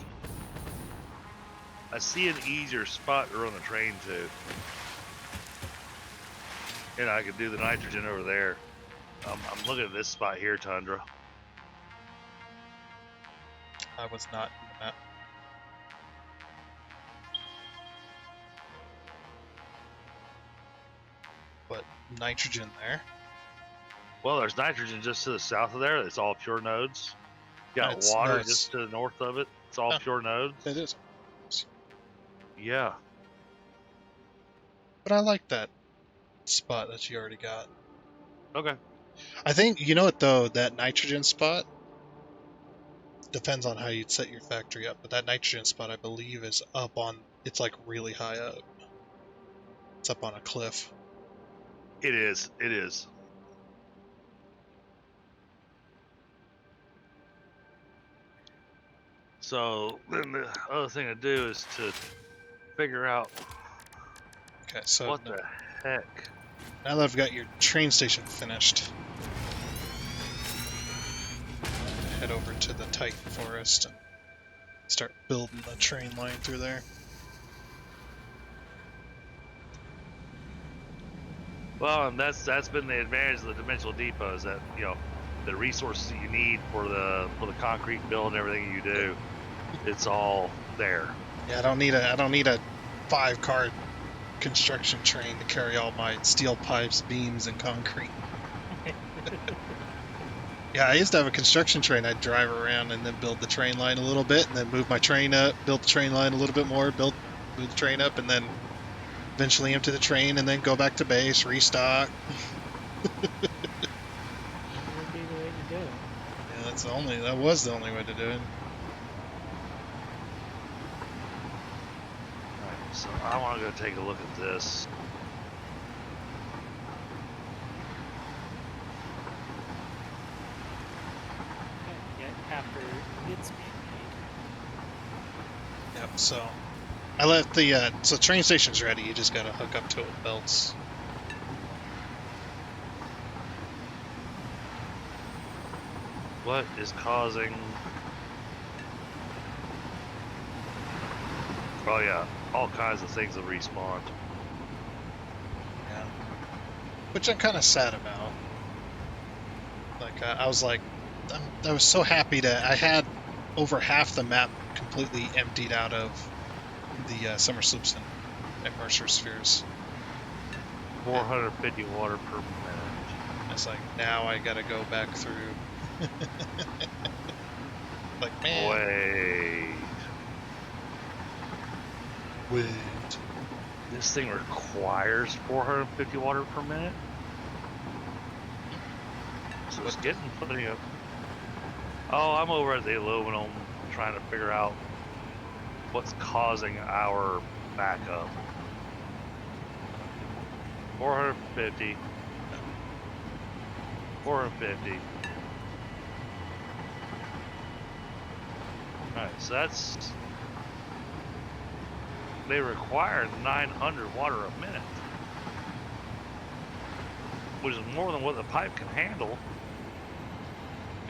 an easier spot to run the train to. And I could do the nitrogen over there. I'm looking at this spot here, Tundra. I was not in the map. But nitrogen there. Well, there's nitrogen just to the south of there. It's all pure nodes. You got It's water no, it's just to the north of it. It's all Oh, pure nodes. it is. Yeah. But I like that spot that you already got. Okay. I think you know what though, that nitrogen spot depends on how you'd set your factory up, but that nitrogen spot I believe is up on it's like really high up. It's up on a cliff. It is. It is. So then the other thing to do is to figure out Okay, so what the heck. now that I've got your train station finished, head over to the Titan Forest and start building the train line through there. Well, and that's been the advantage of the dimensional depot, is that, you know, the resources that you need for the concrete build and everything you do, it's all there. Yeah, I don't need a 5-car construction train to carry all my steel pipes, beams, and concrete. Yeah, I used to have a construction train. I'd drive around and then build the train line a little bit, and then move my train up, build the train line a little bit more, move the train up, and then eventually empty the train, and then go back to base, restock. That would be the way to do it. Yeah, that was the only way to do it. Alright, so I want to go take a look at this. Yeah, after it's being made. Yep. So I left the so train station's ready. You just gotta hook up to it with belts. What is causing... Oh yeah, all kinds of things have respawned. Yeah. Which I'm kind of sad about. Like I was like, I was so happy to. I had over half the map completely emptied out of the summer sloops and Mercer spheres. 450 water per minute. It's like now I gotta go back through. Like man, wait. This thing requires 450 water per minute? So it's getting plenty of... Oh, I'm over at the aluminum trying to figure out what's causing our backup. 450. 450. Alright, so that's... They require 900 water a minute, which is more than what the pipe can handle.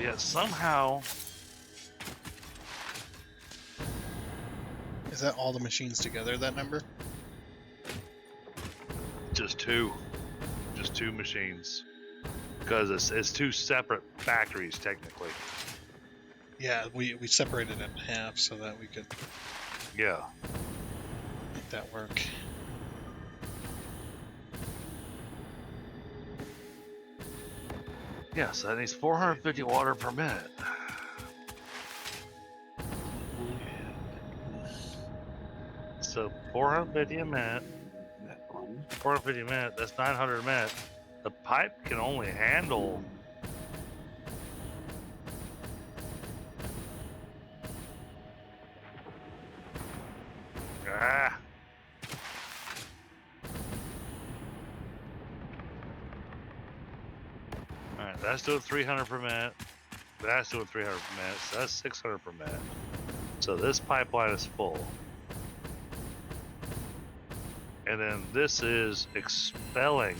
Yet somehow... Is that all the machines together, that number? Just two machines, because it's two separate factories technically. Yeah, we separated it in half so that we could Yeah. make that work. Yeah, so that needs 450 water per minute. So 450 a minute. That one. 450 a minute. That's 900 a minute. The pipe can only handle... Ah. Alright, that's doing 300 per minute. That's doing 300 per minute. So that's 600 per minute. So this pipeline is full. And then this is expelling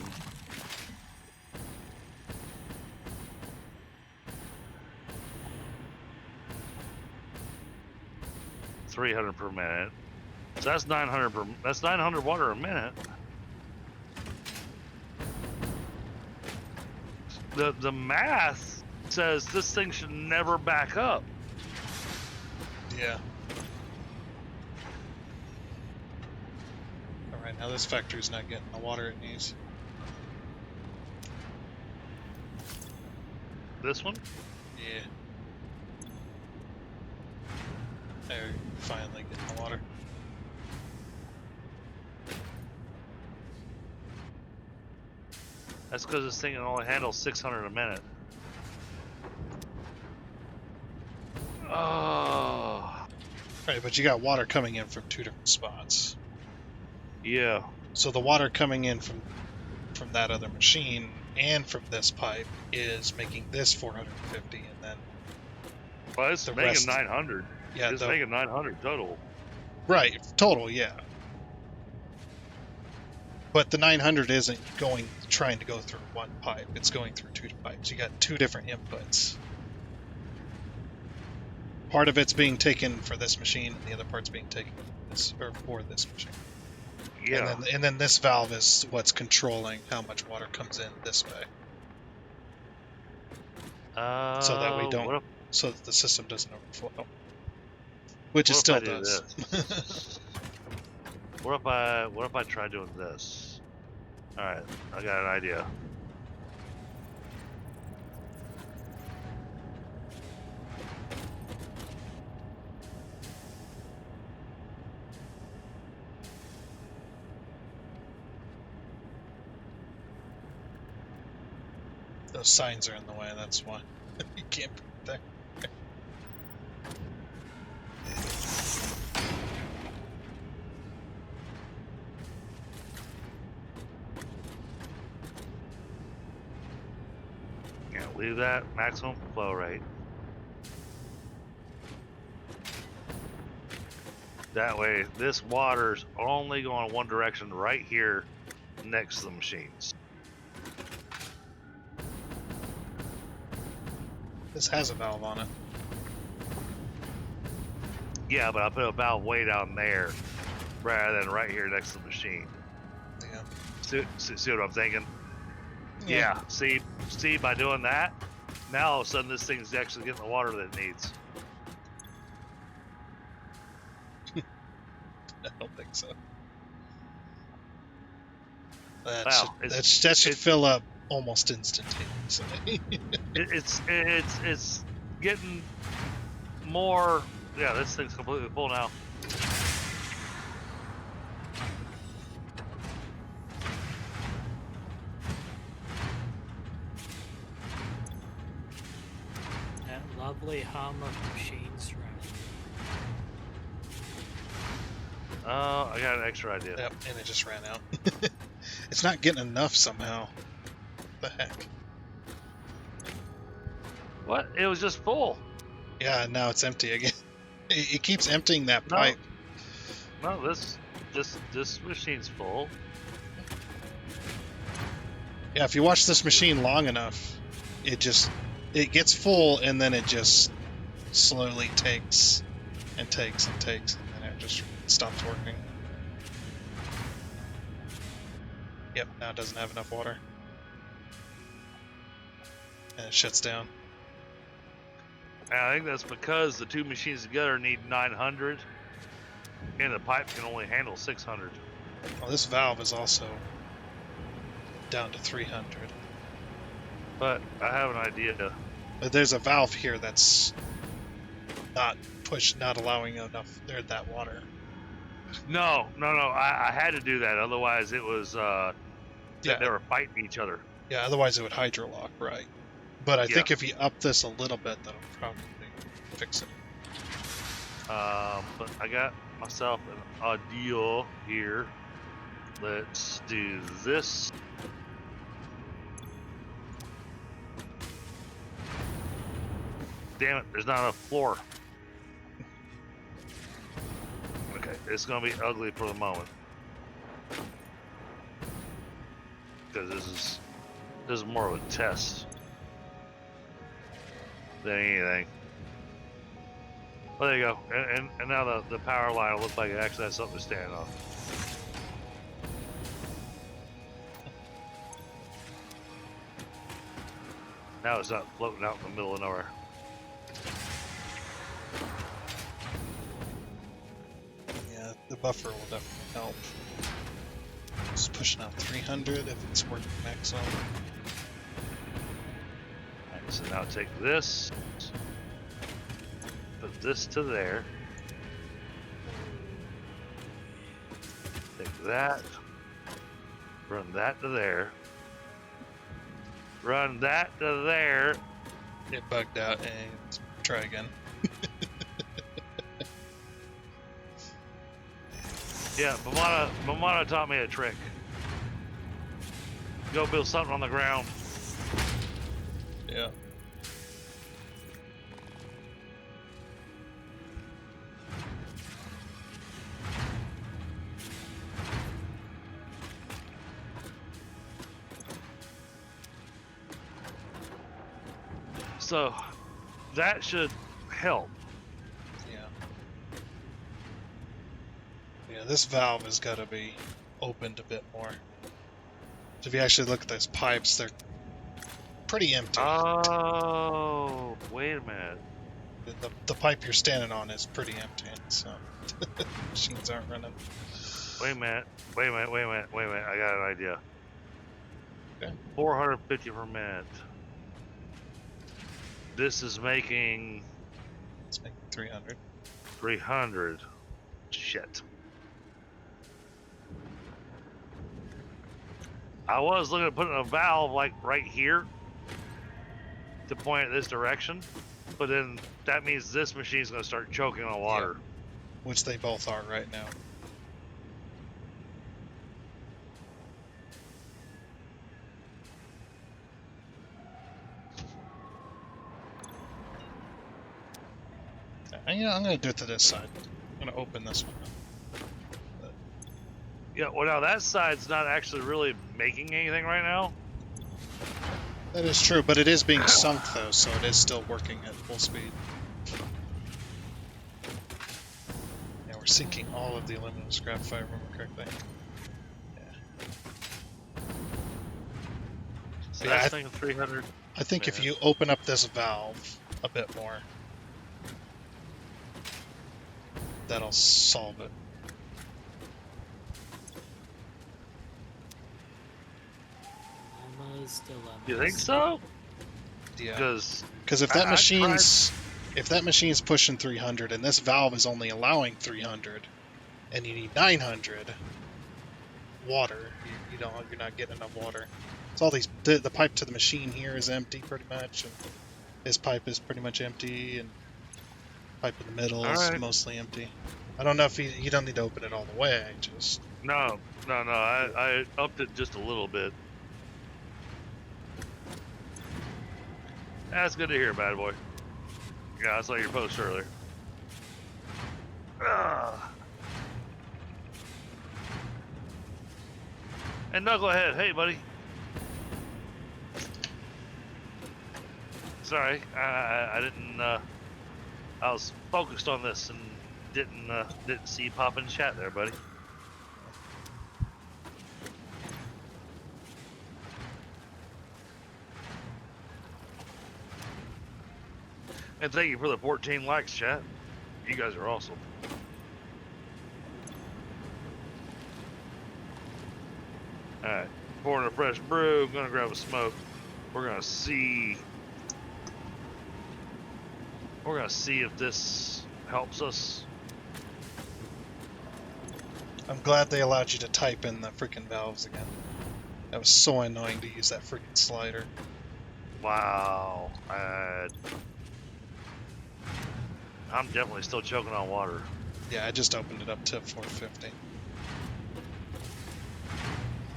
$300 per minute. So that's 900 water a minute. The math says this thing should never back up. Yeah. Alright, now this factory's not getting the water it needs. This one? Yeah. There, finally getting the water. That's because this thing only handles 600 a minute. Oh. Right, but you got water coming in from 2 different spots. Yeah. So the water coming in from that other machine and from this pipe is making this 450, and then Well, it's the making rest. 900. Yeah, It's making 900 total. right, total, yeah. But the 900 isn't trying to go through one pipe. It's going through 2 pipes. You got 2 different inputs. Part of it's being taken for this machine, and the other part's being taken for this machine. Yeah. And then this valve is what's controlling how much water comes in this way, so that we don't, so that the system doesn't overflow, which it still does. This? What if I try doing this? All right, I got an idea. Those signs are in the way. That's why you can't put it there. Yeah, leave that maximum flow rate. That way, this water's only going one direction right here next to the machines. This has a valve on it. Yeah, but I put a valve way down there rather than right here next to the machine. Yeah. See what I'm thinking? Yeah. See, by doing that, now all of a sudden this thing's actually getting the water that it needs. I don't think so. That Wow, should fill up almost instantaneously. it's getting more. Yeah, this thing's completely full now. That lovely hum of machines running. Oh, I got an extra idea. Yep, and it just ran out. It's not getting enough somehow. What the heck? What? It was just full. Yeah, now it's empty again. It keeps emptying that pipe. No, this machine's full. Yeah, if you watch this machine long enough, it gets full, and then it just slowly takes and takes and takes, and then it just stops working. Yep, now it doesn't have enough water. And it shuts down. And I think that's because the two machines together need 900, and the pipe can only handle 600. Well, this valve is also down to 300. But I have an idea. But there's a valve here that's not allowing enough that water. No. I had to do that. Otherwise, it was they were fighting each other. Yeah, otherwise it would hydrolock, right? But I think if you up this a little bit, that'll probably fix it. But I got myself an idea here. Let's do this. Damn it, there's not enough floor. Okay, it's gonna be ugly for the moment. Because this is more of a test than anything. Well, there you go. And now the power line will look like it actually has something to stand on. Now it's not floating out in the middle of nowhere. Yeah, the buffer will definitely help. Just pushing out 300 if it's working maximum. Right. so now take this, put this to there, take that, run that to there, run that to there. It bugged out and try again. Yeah, Mamana taught me a trick. Go build something on the ground. Yeah. So that should help. Yeah. Yeah, this valve has got to be opened a bit more. If you actually look at those pipes, they're pretty empty. Oh, wait a minute. The pipe you're standing on is pretty empty, so machines aren't running. Wait a minute. I got an idea. Okay. 450 per minute. This is making It's making 300. 300. Shit. I was looking at putting a valve like right here to point at this direction, but then that means this machine's going to start choking on water. Which they both are right now. I'm going to do it to this side. I'm going to open this one up. Yeah, well, now that side's not actually really making anything right now. That is true, but it is being sunk though, so it is still working at full speed. Yeah, we're sinking all of the aluminum scrap if I remember correctly. So Yeah, that's thinking 300. I think if Man. you open up this valve a bit more, that'll solve it. Almost dilemma. You think so? Yeah. Because If that machine's pushing 300 and this valve is only allowing 300, and you need 900 water, you're not getting enough water. It's all these the pipe to the machine here is empty pretty much, and this pipe is pretty much empty, and pipe in the middle is mostly empty. I don't know if you don't need to open it all the way. Just No. I upped it just a little bit. That's good to hear, bad boy. Yeah, I saw your post earlier. And Knucklehead, hey buddy. Sorry, I didn't. I was focused on this and didn't see you pop in chat there, buddy. And thank you for the 14 likes, chat. You guys are awesome. Alright, pouring a fresh brew, gonna grab a smoke. We're gonna see if this helps us. I'm glad they allowed you to type in the freaking valves again. That was so annoying to use that freaking slider. Wow. I'm definitely still choking on water. Yeah, I just opened it up to 450.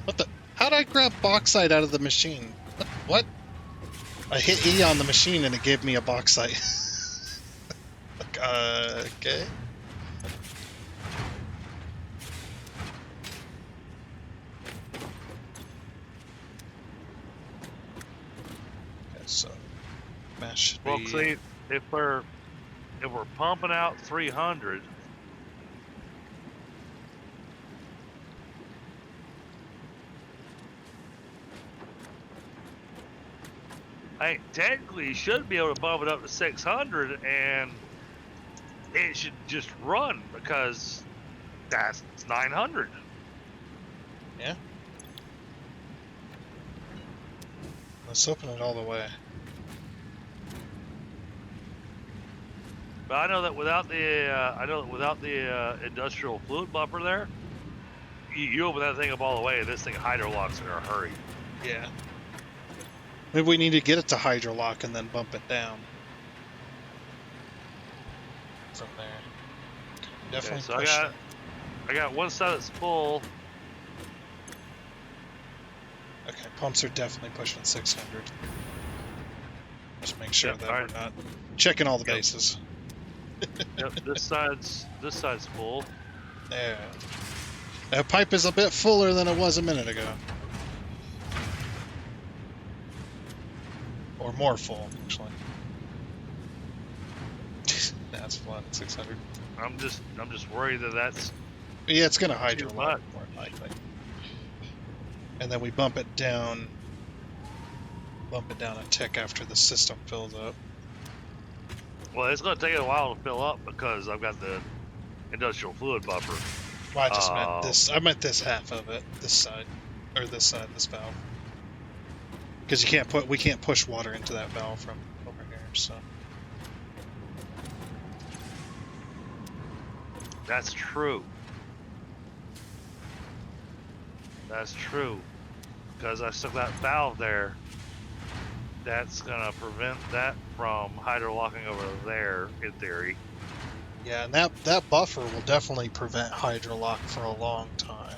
What the? How'd I grab bauxite out of the machine? What? I hit E on the machine and it gave me a bauxite. Okay. So, mass should Well, be... see, if we're pumping out 300, I technically should be able to bump it up to 600, and it should just run because that's 900. Yeah. Let's open it all the way. But I know that without the industrial fluid buffer there, you open that thing up all the way, and this thing hydrolocks in a hurry. Yeah. Maybe we need to get it to hydrolock and then bump it down from there. Definitely so push I got one side that's full. Okay, pumps are definitely pushing 600. Just make sure Yep, that alright. we're not checking all the Yep. bases. Yep, this side's full. Yeah. That pipe is a bit fuller than it was a minute ago. Or more full, actually. That's flat at 600. I'm just worried that that's Yeah, it's gonna too hydro much. lock more likely. And then we bump it down a tick after the system fills up. Well, it's going to take it a while to fill up because I've got the industrial fluid buffer. Well, I just meant this. I meant this half of it, this side, this valve. Because we can't push water into that valve from over here. So That's true. That's true. Because I stuck that valve there. That's going to prevent that from hydrolocking over there, in theory. yeah, and that buffer will definitely prevent hydrolock for a long time.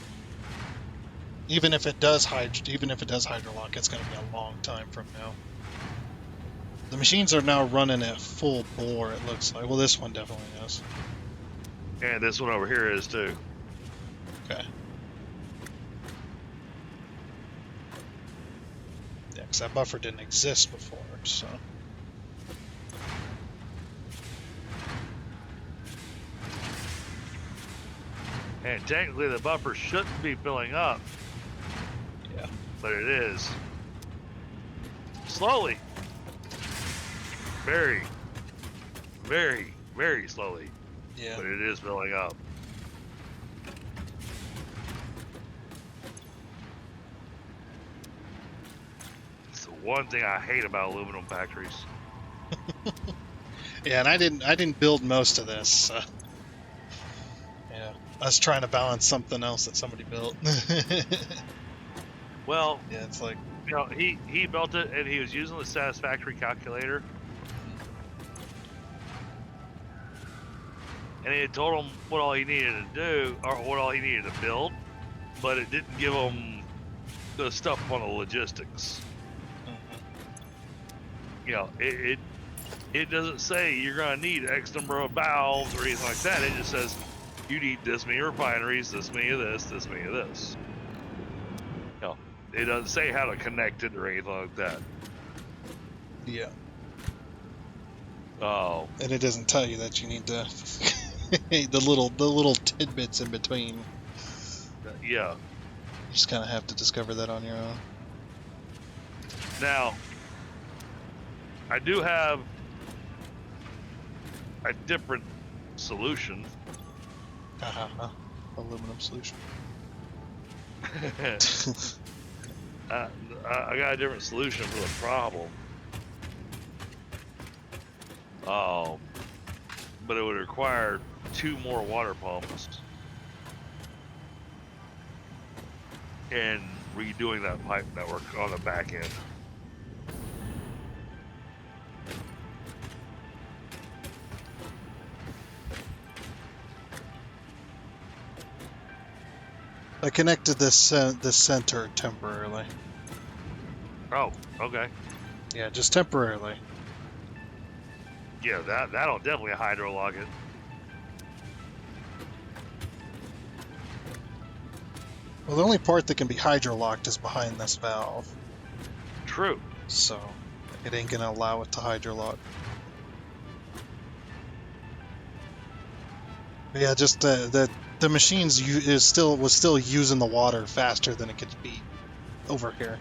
Even if it does hydrolock, it's going to be a long time from now. The machines are now running at full bore. It looks like. Well, this one definitely is. And this one over here is too. Okay. Yeah, because that buffer didn't exist before, so. And technically the buffer shouldn't be filling up. Yeah. But it is. Slowly. Very, very, very slowly. Yeah. But it is filling up. It's the one thing I hate about aluminum factories. Yeah, and I didn't build most of this. So. Yeah, I was trying to balance something else that somebody built. Well, yeah, it's like, you know, he built it and he was using the Satisfactory calculator. And it told him what all he needed to do, or what all he needed to build, but it didn't give him the stuff on the logistics. You know, it doesn't say you're going to need X number of valves or anything like that. It just says you need this many refineries, this many of this many of this. You know, it doesn't say how to connect it or anything like that. yeah. Oh, And it doesn't tell you that you need to the little tidbits in between. yeah. You just kind of have to discover that on your own. Now, I do have a different solution. Aluminum solution. I got a different solution for the problem. But it would require 2 more water pumps and redoing that pipe network on the back end. I connected this center temporarily. Oh, okay. Yeah, just temporarily. Yeah, that'll definitely hydrolog it. Well, the only part that can be hydrolocked is behind this valve. True. So, it ain't gonna allow it to hydrolock. But yeah, just the machines was still using the water faster than it could be over here.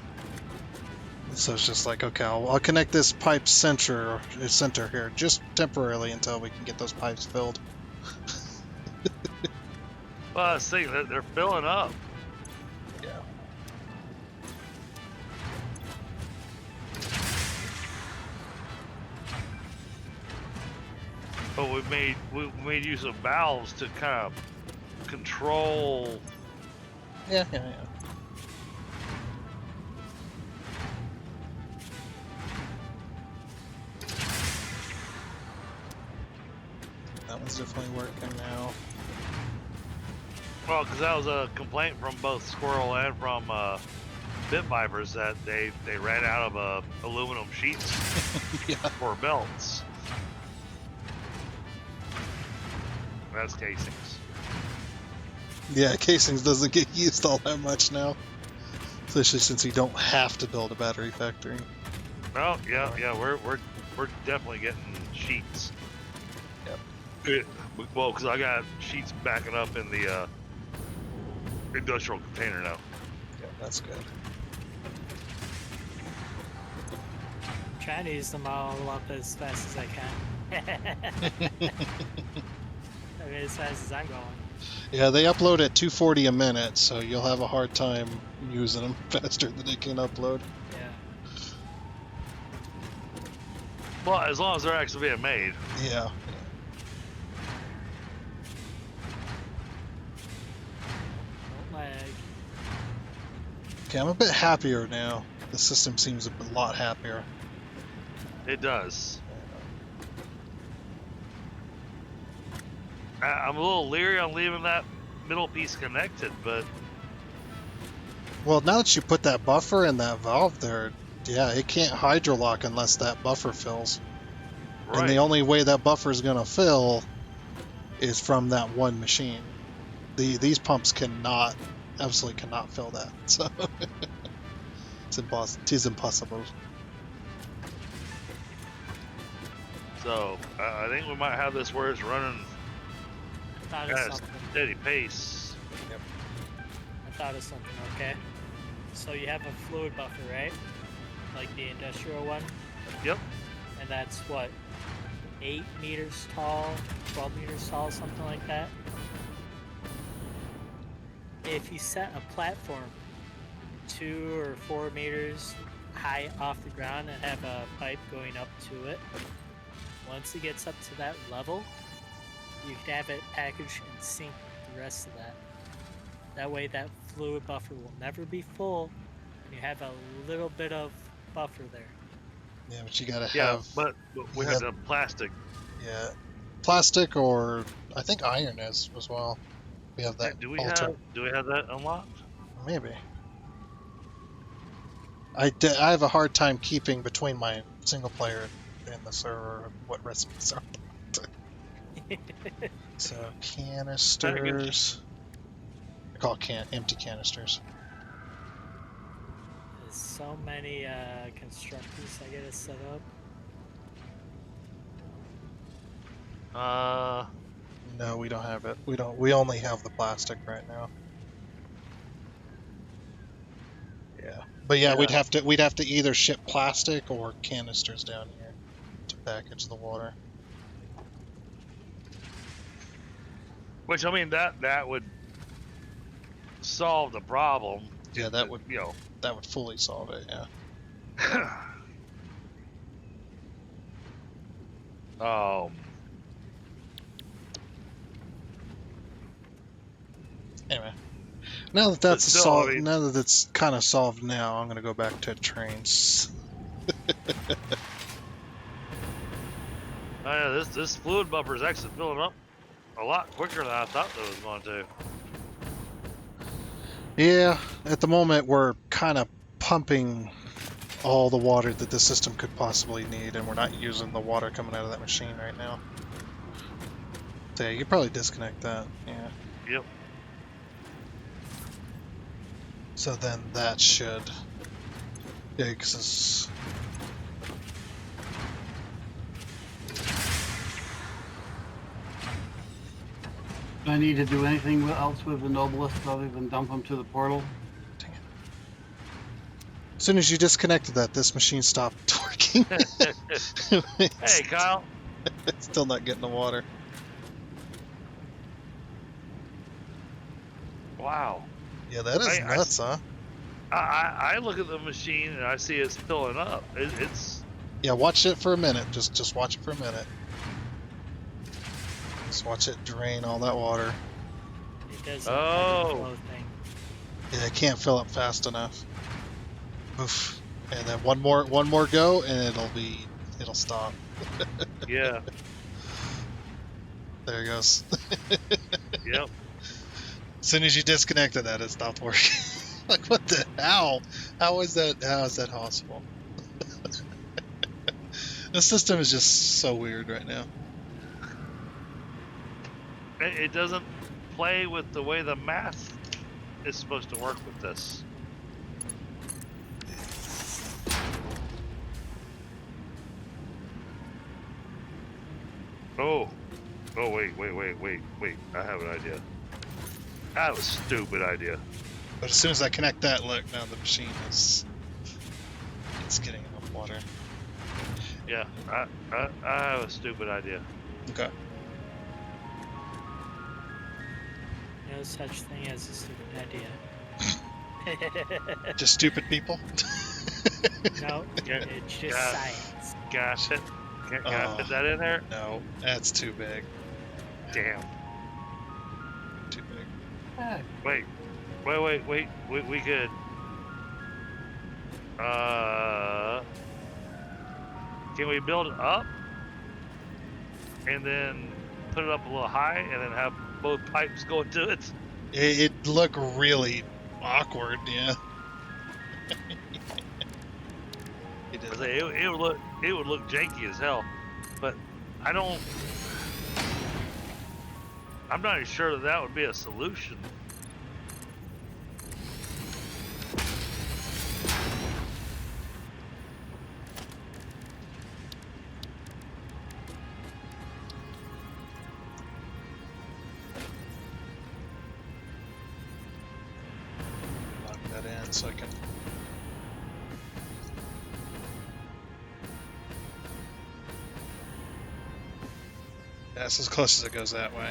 So it's just like, okay, I'll connect this pipe center here just temporarily until we can get those pipes filled. Well, see, they're filling up. Yeah. But we made use of valves to kind of control. Yeah. That one's definitely working now. Well, because that was a complaint from both Squirrel and from Bit Vipers that they ran out of aluminum sheets Yeah. for belts. That's casings. Yeah, casings doesn't get used all that much now. Especially since you don't have to build a battery factory. Well, yeah, we're definitely getting sheets. Yep. Well, because I got sheets backing up in the industrial container now. Yeah, that's good. I'm trying to use them all up as fast as I can. I mean, as fast as I'm going. Yeah, they upload at 240 a minute, so you'll have a hard time using them faster than they can upload. Yeah. Well, as long as they're actually being made. Yeah. Don't lag. Okay, I'm a bit happier now. The system seems a lot happier. It does. I'm a little leery on leaving that middle piece connected, but Well, now that you put that buffer and that valve there, yeah, it can't hydrolock unless that buffer fills. right. And the only way that buffer is going to fill is from that one machine. These pumps absolutely cannot fill that. So it is impossible. So I think we might have this where it's running Thought at of a something. steady pace. I thought of something, okay? So you have a fluid buffer, right? Like the industrial one? Yep. And that's what? 8 meters tall, 12 meters tall, something like that? If you set a platform 2 or 4 meters high off the ground and have a pipe going up to it, once it gets up to that level, you can have it packaged and sink the rest of that. That way that fluid buffer will never be full, and you have a little bit of buffer there. Yeah, but you gotta Yeah, have but we you have have- the plastic. plastic or I think iron is as well. We have that. Do we have that unlocked? Maybe. I have a hard time keeping between my single player and the server what recipes are. So canisters. I call empty canisters. There's so many constructors I gotta set up. No, we don't have it. We only have the plastic right now. Yeah. But yeah, Yeah. we'd have to either ship plastic or canisters down here to package the water. Which I mean that would solve the problem. Yeah, that would You fully solve it, yeah. know. Anyway. Now that that's still, solved, I mean- now that it's kind of solved now, I'm gonna go back to trains. Oh yeah, this fluid buffer is actually filling up a lot quicker than I thought it was going to. Yeah, at the moment we're kind of pumping all the water that the system could possibly need, and we're not using the water coming out of that machine right now. So yeah, you could probably disconnect that. Yeah. Yep. So then that should. Yeah, because it's. Do I need to do anything else with the Noblest other than dump them to the portal? Dang it. As soon as you disconnected that, this machine stopped working. Hey, Kyle. It's still not getting the water. Wow. Yeah, that is nuts, huh? I look at the machine and I see it's filling up. It's Yeah, watch it for a minute. Just watch it for a minute. Just watch it drain all that water. It does an Oh. flow thing. Yeah, it can't fill up fast enough. Oof. And then one more go, and it'll stop. Yeah. There it goes. Yep. As soon as you disconnected that, it stopped working. Like, what the hell? How is that possible? The system is just so weird right now. It doesn't play with the way the math is supposed to work with this. Oh, wait. I have an idea. I have a stupid idea. But as soon as I connect that, look, now the machine it's getting enough water. Yeah, I have a stupid idea. Okay. No such thing as a stupid idea. Just stupid people? No, Yeah, it's just yeah. science. Gosh, can I fit that in there? No, that's too big. Damn. Too big. Wait. We could. Can we build it up and then put it up a little high and then have both pipes go into it? It'd look really awkward, yeah. It would look janky as hell, but I'm not sure that would be a solution. Lock that in so I can. That's as close as it goes that way.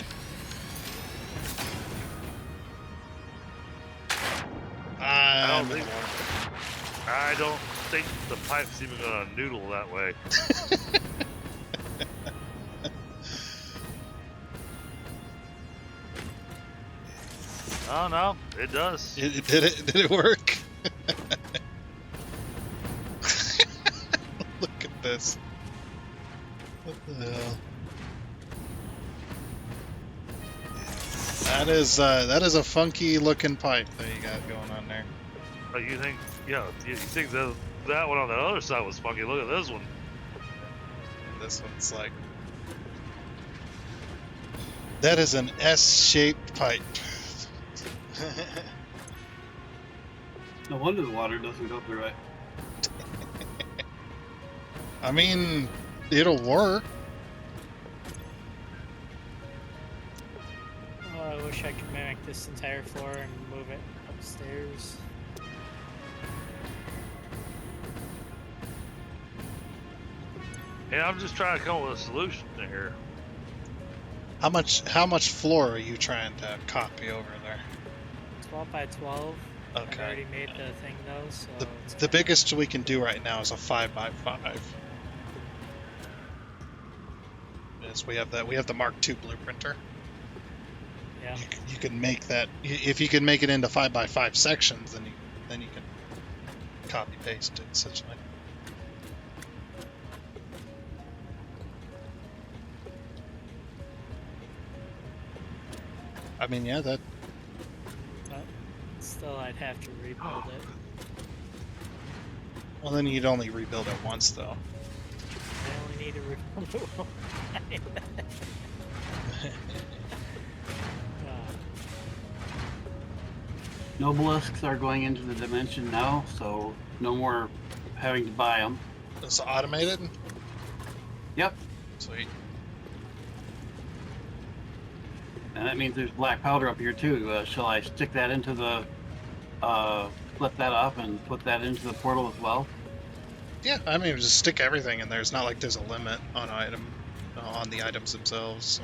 I don't think the pipe's even gonna noodle that way. Oh no, it does. Did it work? Look at this. What the hell? That is a funky looking pipe that you got going on there. Oh, you think? Yeah, you think that one on the other side was funky? Look at this one. This one's like, that is an S-shaped pipe. No wonder the water doesn't go through it. I mean, it'll work. Oh, I wish I could mimic this entire floor and move it upstairs. And I'm just trying to come up with a solution here. How much floor are you trying to copy over there? 12 by 12. I've Okay. already made the thing though, so it's The biggest we can do right now is a 5 by 5. Yes, we have the Mark II blueprinter. yeah. You can make that if you can make it into 5 by 5 sections, then you can copy paste it essentially. I mean, yeah, that. But still, I'd have to rebuild it. Well, then you'd only rebuild it once, though. I only need to rebuild it one time. Nobelisks are going into the dimension now, so no more having to buy them. It's automated. Yep. Sweet. And that means there's black powder up here too. Shall I stick that into the, flip that up and put that into the portal as well? Yeah, I mean, just stick everything in there. It's not like there's a limit on on the items themselves. So.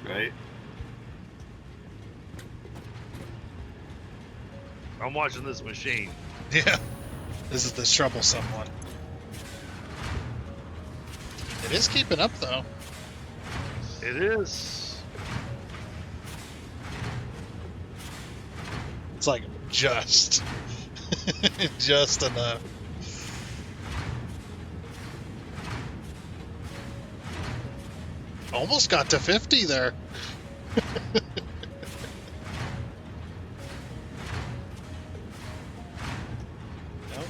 Right. I'm watching this machine. Yeah, this is the troublesome one. It is keeping up though. It is. It's like just, just enough. Almost got to 50 there. Nope.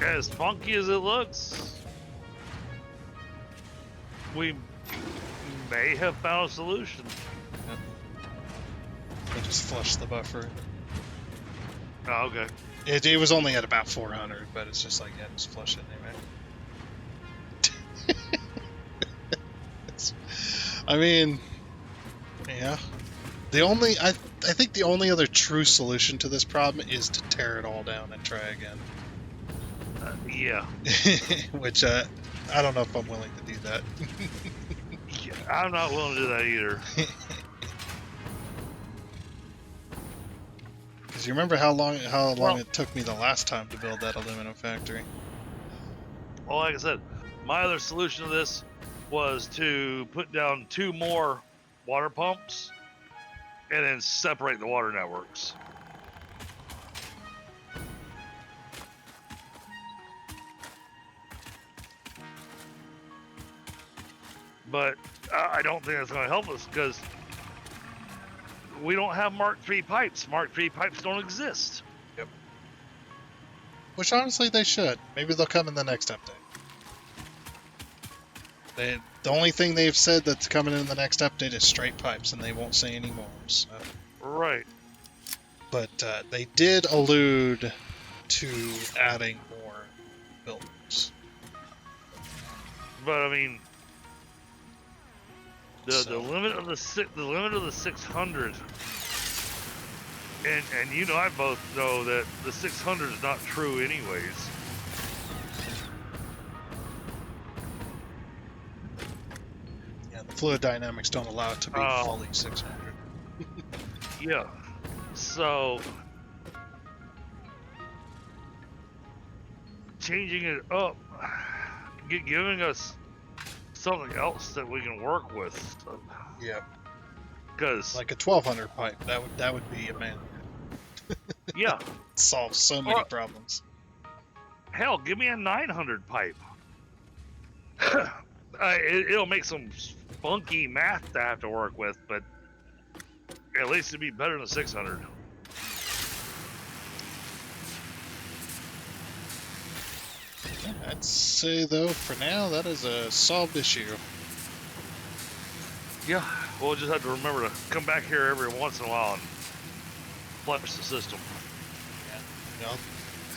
As funky as it looks, we may have found a solution. I just flushed the buffer. Oh, okay. It was only at about 400, but it's just like, yeah, just flush it anyway. I mean, yeah. I think the only other true solution to this problem is to tear it all down and try again. Yeah. Which, I don't know if I'm willing to do that. Yeah, I'm not willing to do that either. Because you remember how long Well- it took me the last time to build that aluminum factory? Well, like I said, my other solution to this was to put down 2 more water pumps and then separate the water networks. But I don't think that's going to help us because we don't have Mark III pipes. Mark III pipes don't exist. Which honestly they should. Maybe they'll come in the next update. The only thing they've said that's coming in the next update is straight pipes, and they won't say any more. So. Right. But they did allude to adding more buildings. But I mean, the So- limit of the 600, and you know I both know that the 600 is not true anyways. Yeah, the fluid dynamics don't allow it to be Oh. fully 600. Yeah. So changing it up, giving us something else that we can work with. Yeah, Because like a 1200 pipe. That would be a man. yeah, Solve so many Or- problems. hell, give me a 900 pipe. It'll make some funky math to have to work with, but at least it'd be better than 600. I'd say though, for now, that is a solved issue. Yeah, we'll just have to remember to come back here every once in a while and flush the system. You know,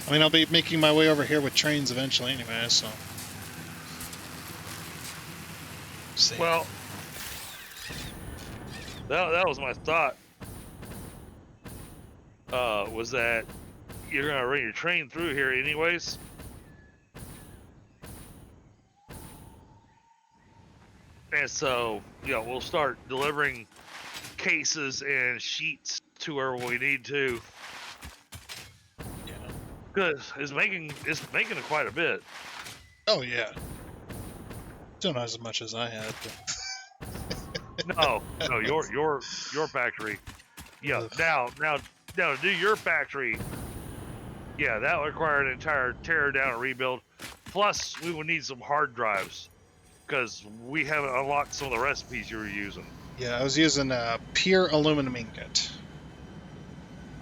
I mean, I'll be making my way over here with trains eventually, anyway. So. See. Well, that was my thought. Was that you're gonna run your train through here anyways? And so, we'll start delivering cases and sheets to where we need to. Yeah. Because it's making it quite a bit. Oh yeah. Still not as much as I had. But... No, your factory. Yeah. Ugh. Now to do your factory, yeah, that would require an entire tear down and rebuild. Plus, we would need some hard drives because we haven't unlocked some of the recipes you were using. Yeah, I was using pure aluminum ingot,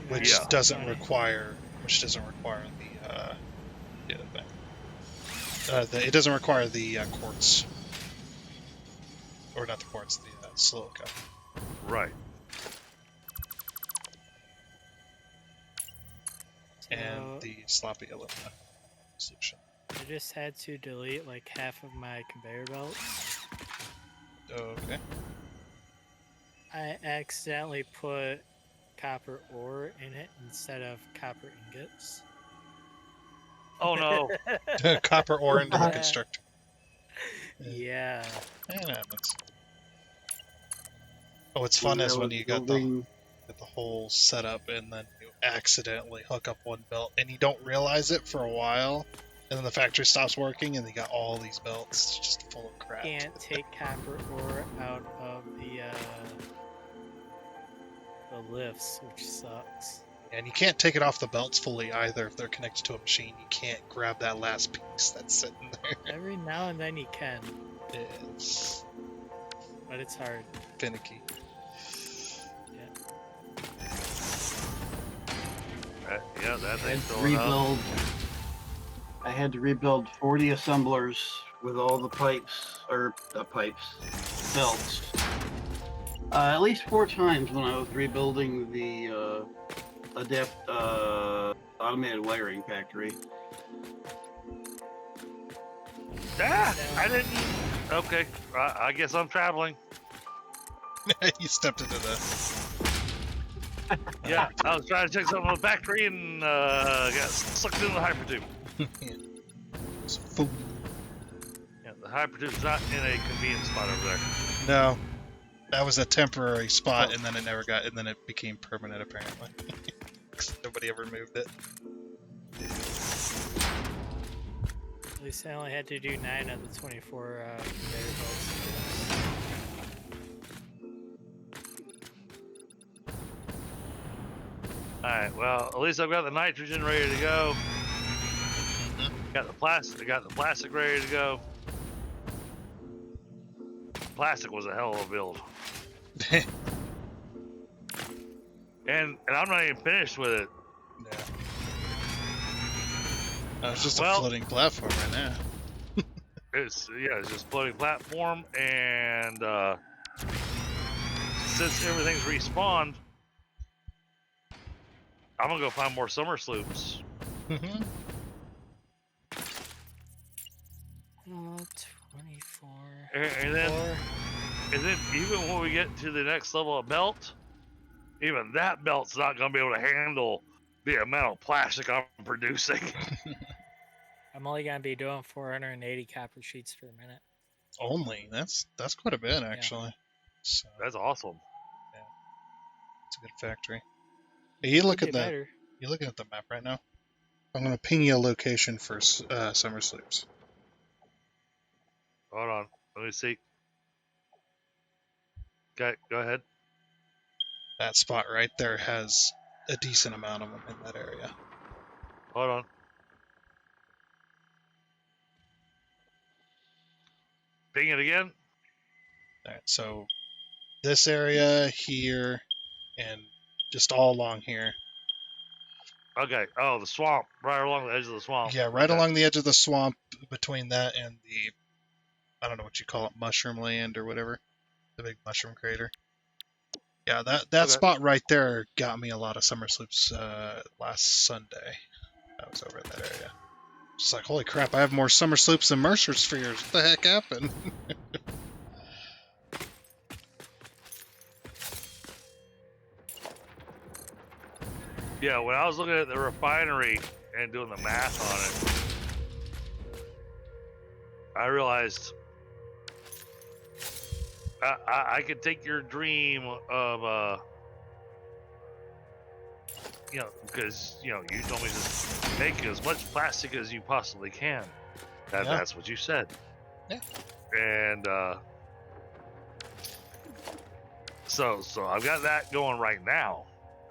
which Yeah. doesn't require the thing. It doesn't require the quartz, or not the quartz, the silica. Right. And the sloppy aluminum solution. I just had to delete like half of my conveyor belts. Okay. I accidentally put copper ore in it instead of copper ingots. Oh no. Copper ore into the constructor. Yeah. It happens. Oh, what's fun is when you got the... get the whole setup, and then you accidentally hook up one belt, and you don't realize it for a while, and then the factory stops working, and you got all these belts just full of crap. Can't take copper ore out of the lifts, which sucks. And you can't take it off the belts fully either if they're connected to a machine. You can't grab that last piece that's sitting there. Every now and then you can, It's but it's hard. finicky. Yeah, that I had thing's to going up. rebuild. I had to rebuild 40 assemblers with all the belts. At least 4 times when I was rebuilding the automated wiring factory. Ah, I didn't. Okay, I guess I'm traveling. You stepped into the. Yeah, I was trying to check something on the factory and got sucked into the hypertube. Boom. Yeah, the hypertube's not in a convenient spot over there. No, that was a temporary spot, and then it became permanent apparently. 'Cause nobody ever moved it. At least I only had to do 9 of the 24 conveyor belts. Alright, well, at least I've got the nitrogen ready to go. Got the plastic ready to go. Plastic was a hell of a build. And I'm not even finished with it. Yeah. It's just Well- a floating platform right now. It's just floating platform, and since everything's respawned, I'm gonna go find more summer sloops. 24. And then even when we get to the next level of belt, even that belt's not gonna be able to handle the amount of plastic I'm producing. I'm only gonna be doing 480 copper sheets per minute. Only that's quite a bit actually. So That's awesome. it's a good factory. Hey, you look Could at be the better. you're looking at the map right now. I'm gonna ping you a location for summer sloops. Hold on, let me see. Okay, go ahead. That spot right there has a decent amount of them in that area. Hold on. Ping it again. All right, so this area here and just all along here. Okay. Oh, the swamp, right along the edge of the swamp. Yeah, right Okay. along the edge of the swamp between that and the, I don't know what you call it, mushroom land or whatever, the big mushroom crater. Yeah, that Okay. spot right there got me a lot of summer sloops last Sunday. I was over in that area. Just like, holy crap, I have more summer sloops than Mercer spheres. What the heck happened? Yeah, when I was looking at the refinery and doing the math on it, I realized I could take your dream of, because, you told me to make as much plastic as you possibly can. Yeah. That's what you said. Yeah. And, so I've got that going right now.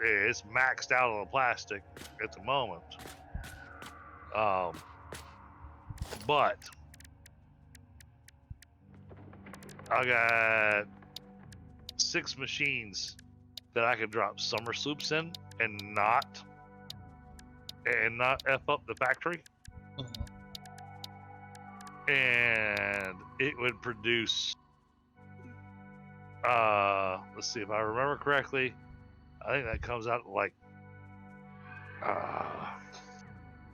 It's maxed out on the plastic at the moment. But I got 6 machines that I could drop summer sloops in and not F up the factory. And it would produce, let's see if I remember correctly, I think that comes out like,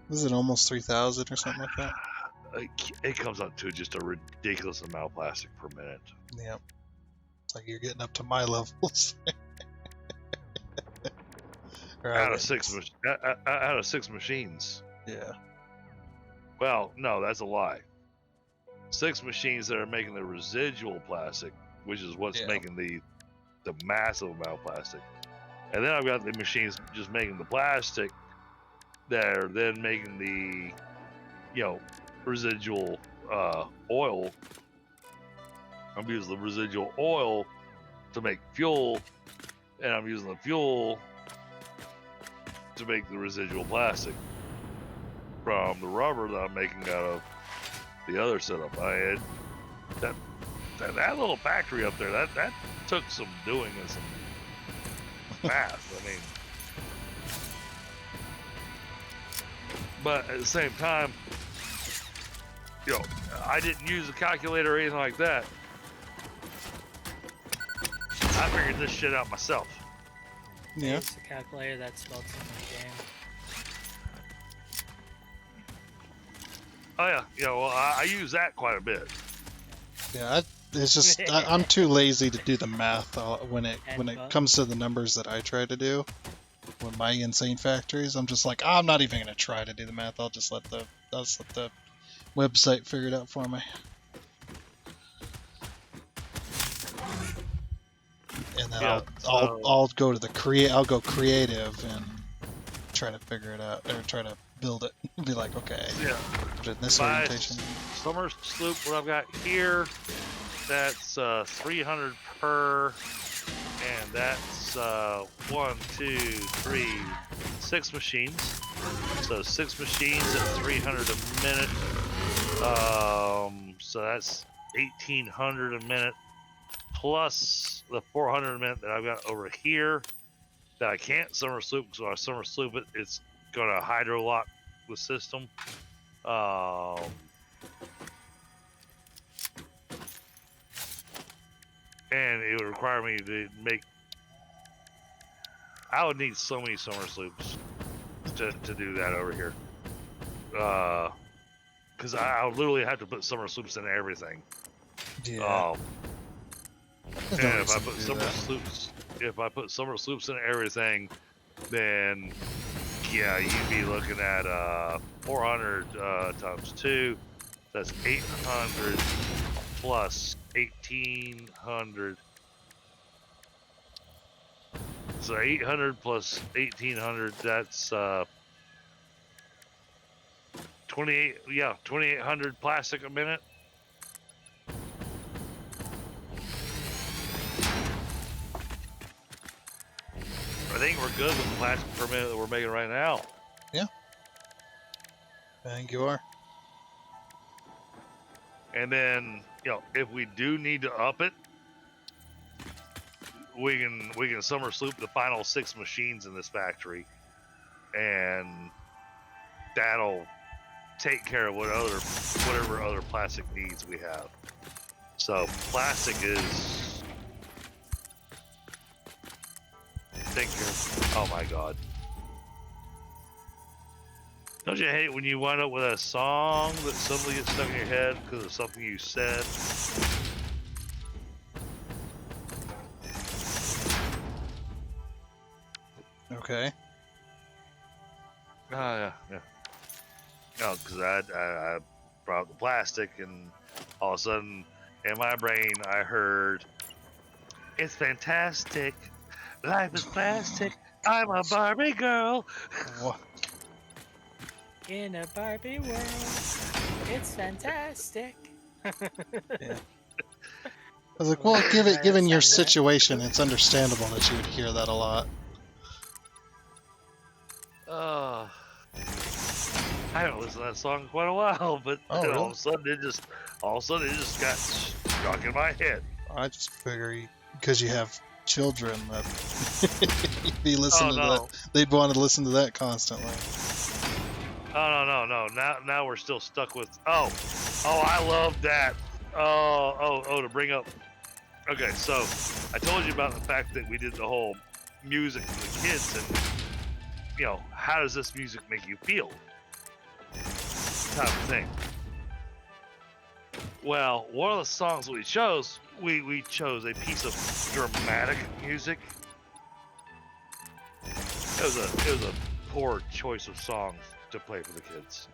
Is it almost 3,000 or something like that? it comes out to just a ridiculous amount of plastic per minute. Yeah. It's like you're getting up to my levels. Out of 6 machines. Yeah. Well, no, that's a lie. 6 machines that are making the residual plastic, which is what's Yeah. making the massive amount of plastic. And then I've got the machines just making the plastic that are then making the, residual oil. I'm using the residual oil to make fuel, and I'm using the fuel to make the residual plastic from the rubber that I'm making out of the other setup. I had that little factory up there. That took some doing and some math. I mean, but at the same time, I didn't use a calculator or anything like that. I figured this shit out myself. Yeah. It's a calculator that's built in the game. Oh yeah, well, I use that quite a bit. Yeah, it's just I'm too lazy to do the math when it comes to the numbers that I try to do with my insane factories. I'm just like, I'm not even gonna try to do the math. I'll just let the website figure it out for me. And then Yeah, I'll go to I'll go creative and try to figure it out or try to build it. Be like, okay, yeah. put it in this My orientation. summer sloop, what I've got here, that's 300 per, and that's 6 machines. So 6 machines at 300 a minute. So that's 1,800 a minute, plus the 400 a minute that I've got over here that I can't summer sloop. So I summer sloop it, it's gonna hydro lock the system. And it would require me to make. I would need so many summer sloops to do that over here. Because I would literally have to put summer sloops in everything. Yeah. And if I put summer sloops in everything, then yeah, you'd be looking at 400 times 2. That's 800 plus 1,800. So 800 plus 1,800. That's 2,800 plastic a minute. I think we're good with the plastic per minute that we're making right now. Yeah. I think you are. And then, if we do need to up it, we can summer sloop the final 6 machines in this factory, and that'll take care of whatever other plastic needs we have. So plastic is oh my god. Don't you hate when you wind up with a song that suddenly gets stuck in your head because of something you said? Okay. Oh, yeah. No, because I brought up the plastic, and all of a sudden, in my brain, I heard, "It's fantastic. Life is plastic. I'm a Barbie girl." What? In a Barbie world, it's fantastic. Yeah. I was like, well, given your situation, it's understandable that you would hear that a lot. I haven't listened to that song in quite a while, but Oh, all of a sudden it just got stuck in my head. I just figure because you have children that you'd be listening to that. They'd want to listen to that constantly. Oh no. Now we're still stuck with. Oh, I love that. To bring up. Okay, so I told you about the fact that we did the whole music for the kids, and how does this music make you feel? Type of thing. Well, one of the songs we chose, we chose a piece of dramatic music. It was a poor choice of songs to play for the kids.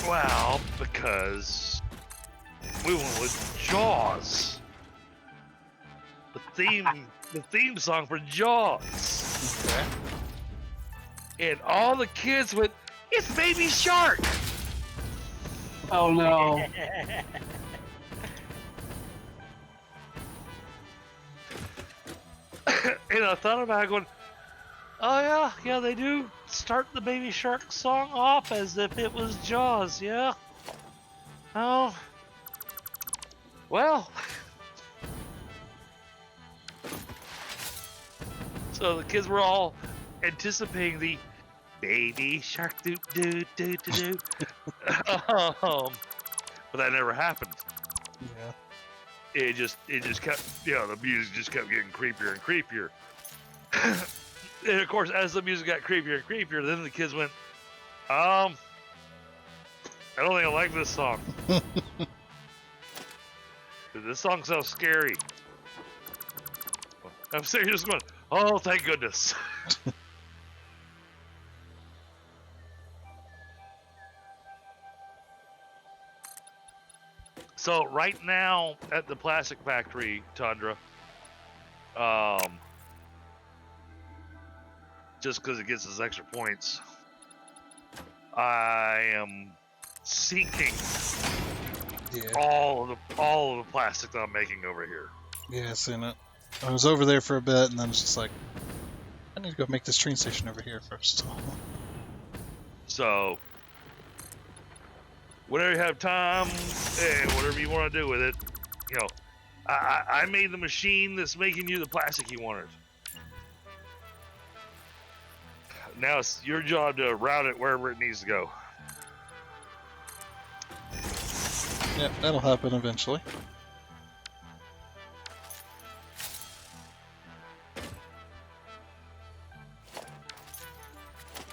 Well, because we went with Jaws. The theme song for Jaws. Okay. And all the kids went, "It's Baby Shark!" Oh no. And I thought about it going, oh yeah, they do start the Baby Shark song off as if it was Jaws, yeah. Oh, well. So the kids were all anticipating the Baby Shark doo doo doo doo doo. But that never happened. Yeah. It just kept, the music just kept getting creepier and creepier. And of course, as the music got creepier and creepier, then the kids went, I don't think I like this song. This song sounds scary. I'm sitting here just going, oh, thank goodness. So right now at the plastic factory, Tundra, just because it gets us extra points, I am sinking Yeah. all of the plastic that I'm making over here. Yeah, seen it. I was over there for a bit, and then it's just like, I need to go make this train station over here first. So whenever you have time and whatever you want to do with it, I made the machine that's making you the plastic you wanted. Now it's your job to route it wherever it needs to go. Yeah, that'll happen eventually.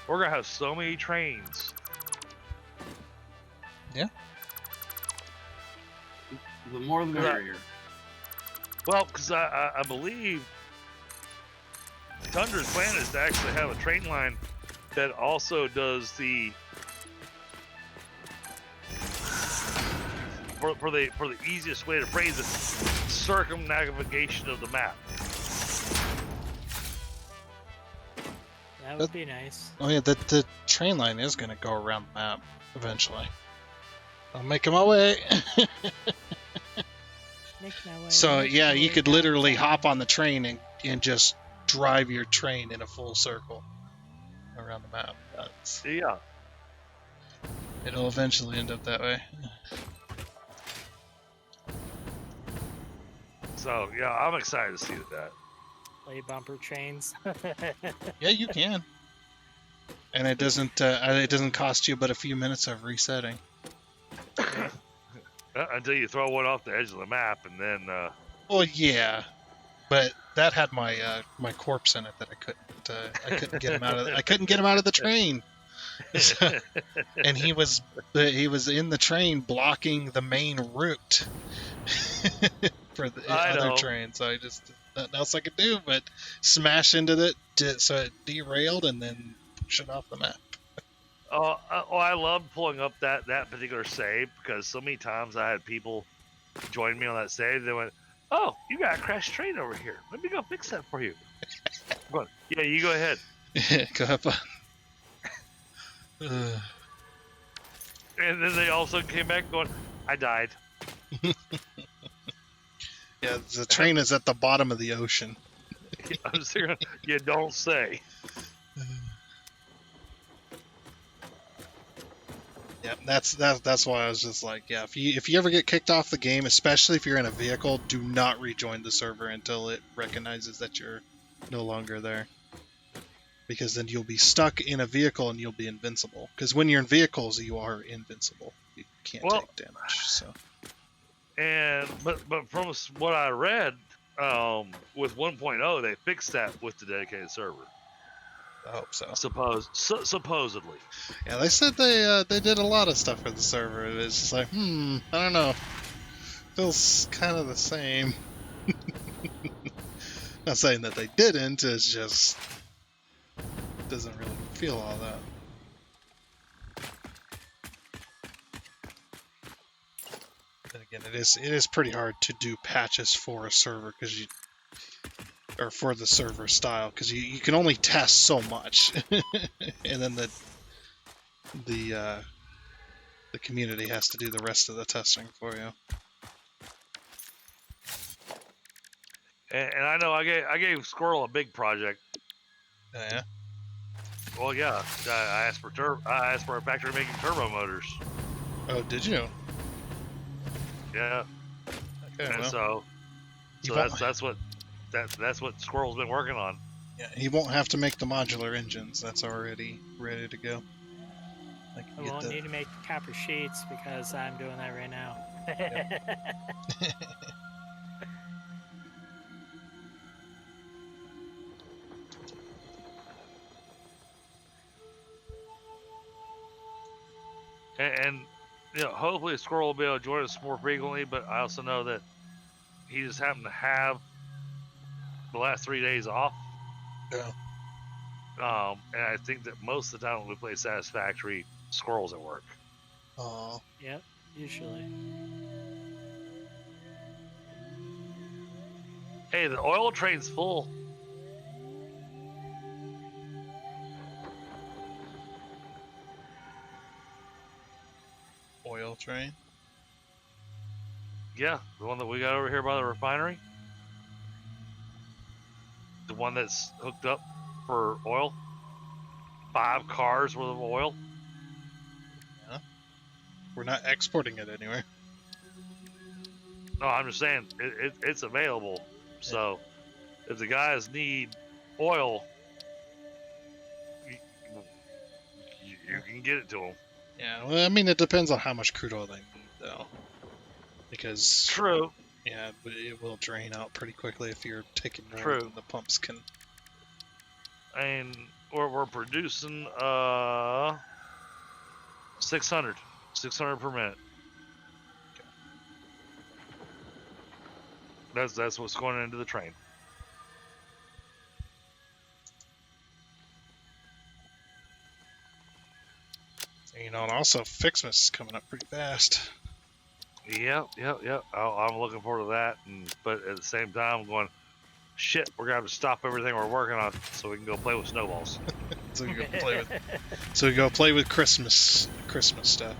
We're gonna have so many trains. Yeah. The more the merrier. Well, because I believe Tundra's plan is to actually have a train line that also does the for the easiest way to phrase it, circumnavigation of the map. That would be nice. Oh yeah, the train line is going to go around the map eventually. I'm making my way. Make my way, So make yeah, my you way could literally downtown. hop on the train and just drive your train in a full circle around the map. Yeah. It'll eventually end up that way. So yeah, I'm excited to see that. Play bumper trains. Yeah, you can. And it doesn't cost you but a few minutes of resetting. Until you throw one off the edge of the map, and then Well, yeah, but that had my my corpse in it that I couldn't get him out of. I couldn't get him out of the train. So, and he was in the train blocking the main route for the I other know. train. So I just nothing else I could do but smash into it, so it derailed and then push it off the map. I loved pulling up that particular save because so many times I had people join me on that save. They went, "Oh, you got a crashed train over here. Let me go fix that for you." I'm going, yeah, you go ahead. Go have fun. And then they also came back going, "I died." Yeah, the train is at the bottom of the ocean. I'm serious. You don't say. Yeah, that's why I was just like, yeah, if you ever get kicked off the game, especially if you're in a vehicle, do not rejoin the server until it recognizes that you're no longer there. Because then you'll be stuck in a vehicle and you'll be invincible. Because when you're in vehicles, you are invincible. You can't take damage. So. But from what I read, with 1.0, they fixed that with the dedicated server. I hope so. Supposedly. Yeah, they said they did a lot of stuff for the server. It's just like, I don't know. Feels kind of the same. Not saying that they didn't. It's just doesn't really feel all that. Then again, it is pretty hard to do patches for a server or for the server style, because you can only test so much, and then the community has to do the rest of the testing for you. And I know I gave Squirrel a big project. Yeah. Well, yeah, I asked for a factory making turbo motors. Oh, did you? Yeah, Okay. and Well, so that's what Squirrel's been working on. yeah, he won't have to make the modular engines. That's already ready to go. I won't need to make copper sheets because I'm doing that right now. And you know, hopefully Squirrel will be able to join us more frequently. But I also know that he just happened to have the last 3 days off. Yeah. And I think that most of the time when we play Satisfactory, Squirrel's at work. Oh. Yep, usually. Hey, the oil train's full. Oil train. Yeah, the one that we got over here by the refinery. The one that's hooked up for oil. 5 cars worth of oil. Yeah. We're not exporting it anywhere. No, I'm just saying it's available. So if the guys need oil, you can get it to them. Yeah. Well, I mean, it depends on how much crude oil they need, though. Because True. yeah, but it will drain out pretty quickly if you're taking more True. than the pumps can. And we're producing 600 per minute. That's what's going into the train. You know, and also Fixmas is coming up pretty fast. Yep. I'm looking forward to that, but at the same time, I'm going, shit, we're gonna have to stop everything we're working on so we can go play with snowballs. So we go play with Christmas stuff.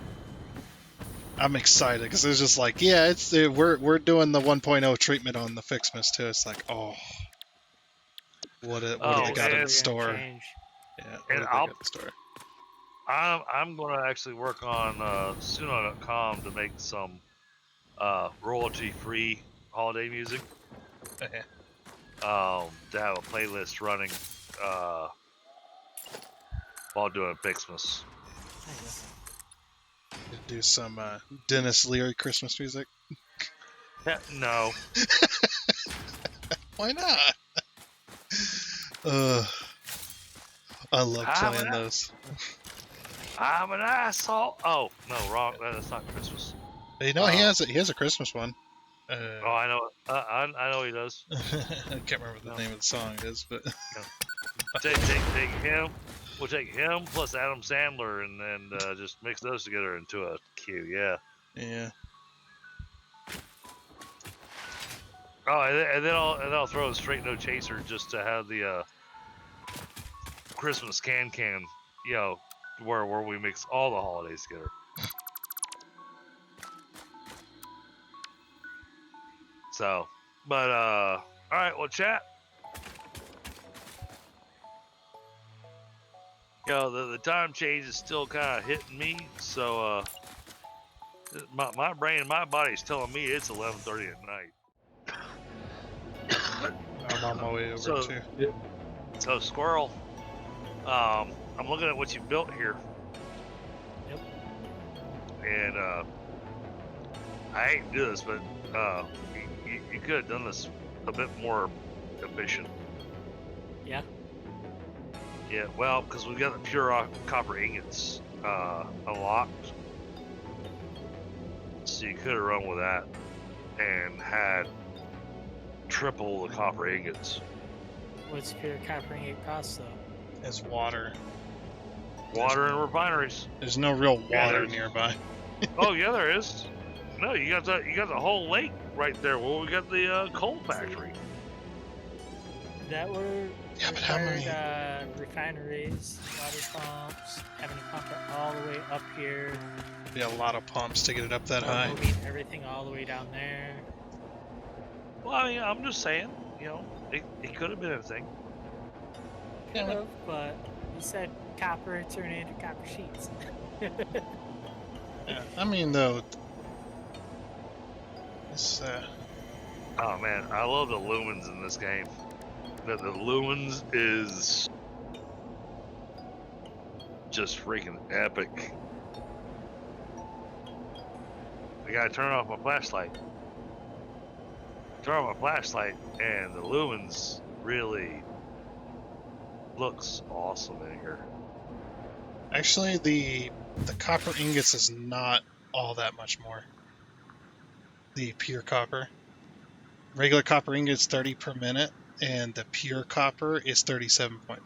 I'm excited because it's just like, yeah, we're doing the 1.0 treatment on the Fixmas too. It's like, oh, what do they got in store? Change. Yeah, what do they got in store? I'm going to actually work on Suno.com to make some royalty-free holiday music. Okay. To have a playlist running while doing Fixmas. Nice. Do some Dennis Leary Christmas music. No. Why not? I love playing those. I'm an asshole. Oh no, wrong. That's not Christmas. You know, he has a Christmas one. Oh, I know. I know he does. I can't remember the name of the song it is, but take him. We'll take him plus Adam Sandler and then just mix those together into a cue. Yeah. Yeah. Oh, and then I'll throw a straight no chaser just to have the Christmas can, you know, where we mix all the holidays together. So, but all right, well, chat. You know, the time change is still kind of hitting me, so my brain and my body's telling me it's 11:30 at night. I'm on my way over too. So Squirrel, I'm looking at what you built here. Yep. And I hate to do this, but you could have done this a bit more efficient. Yeah. Yeah, well, because we've got the pure copper ingots unlocked. So you could have run with that and had triple the copper ingots. What's pure copper ingot cost though? It's water. Water and refineries. There's no real water there's- nearby. Oh yeah, there is. No, you got the whole lake right there. Well, we got the coal factory. That were Yeah, but how required many? refineries, water pumps, having to pump it all the way up here, Be a lot of pumps to get it up that or high. moving everything all the way down there. Well, I mean, I'm just saying, it could have been a thing. Yeah, Could have, but you said copper turning into copper sheets. yeah. I mean, though, it's Oh man, I love the lumens in this game. The lumens is just freaking epic. I gotta turn off my flashlight. Turn off my flashlight, and the lumens really looks awesome in here. actually the copper ingots is not all that much more. The pure copper, regular copper ingots 30 per minute, and the pure copper is 37.5.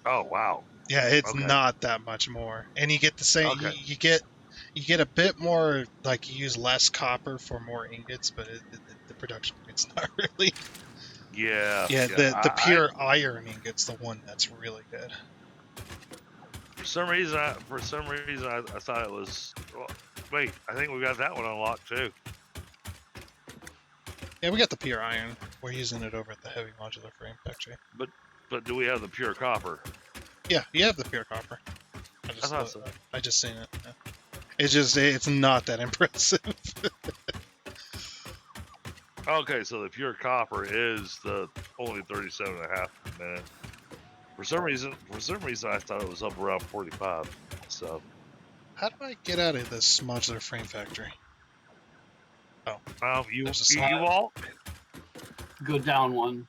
Oh wow. Yeah, it's Okay. not that much more, and you get the same. Okay. You get a bit more, like you use less copper for more ingots, but the production rate's not really. Yeah. Yeah, Yeah. the I pure iron ingot's the one that's really good. for some reason I thought it was. Well, wait, I think we got that one unlocked too. Yeah, we got the pure iron. We're using it over at the heavy modular frame factory. But do we have the pure copper? Yeah, you have the pure copper. I thought so. I just seen it. Yeah. It's not that impressive. Okay, so the pure copper is the only 37.5 a minute. For some reason, I thought it was up around 45. So, How do I get out of this modular frame factory? you There's a you, sign. you all Go down one.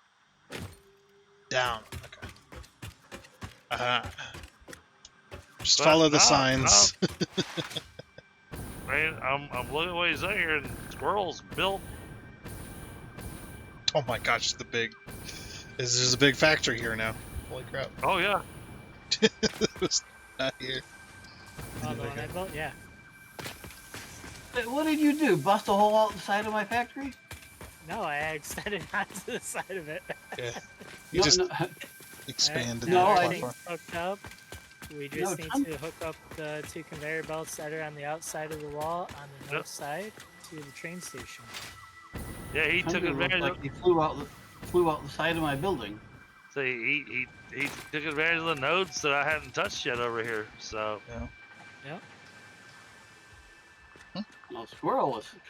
Down. Okay. Just But follow the no, signs. man, I'm looking ways out here, and squirrels built. Oh my gosh, this is a big factory here now. Holy crap. Oh yeah, It was not here. Oh, the one I built? Yeah. Wait, what did you do? Bust a hole out the side of my factory? No, I extended onto the side of it. Yeah. You No, just no, expanded No, the I Everything's platform. hooked up. We just No, need to hook up the 2 conveyor belts that are on the outside of the wall on the north side to the train station. yeah. He took Hunter looked advantage. like he flew out the side of my building. So he took advantage of the nodes that I hadn't touched yet over here. So Yeah. Yep. Well,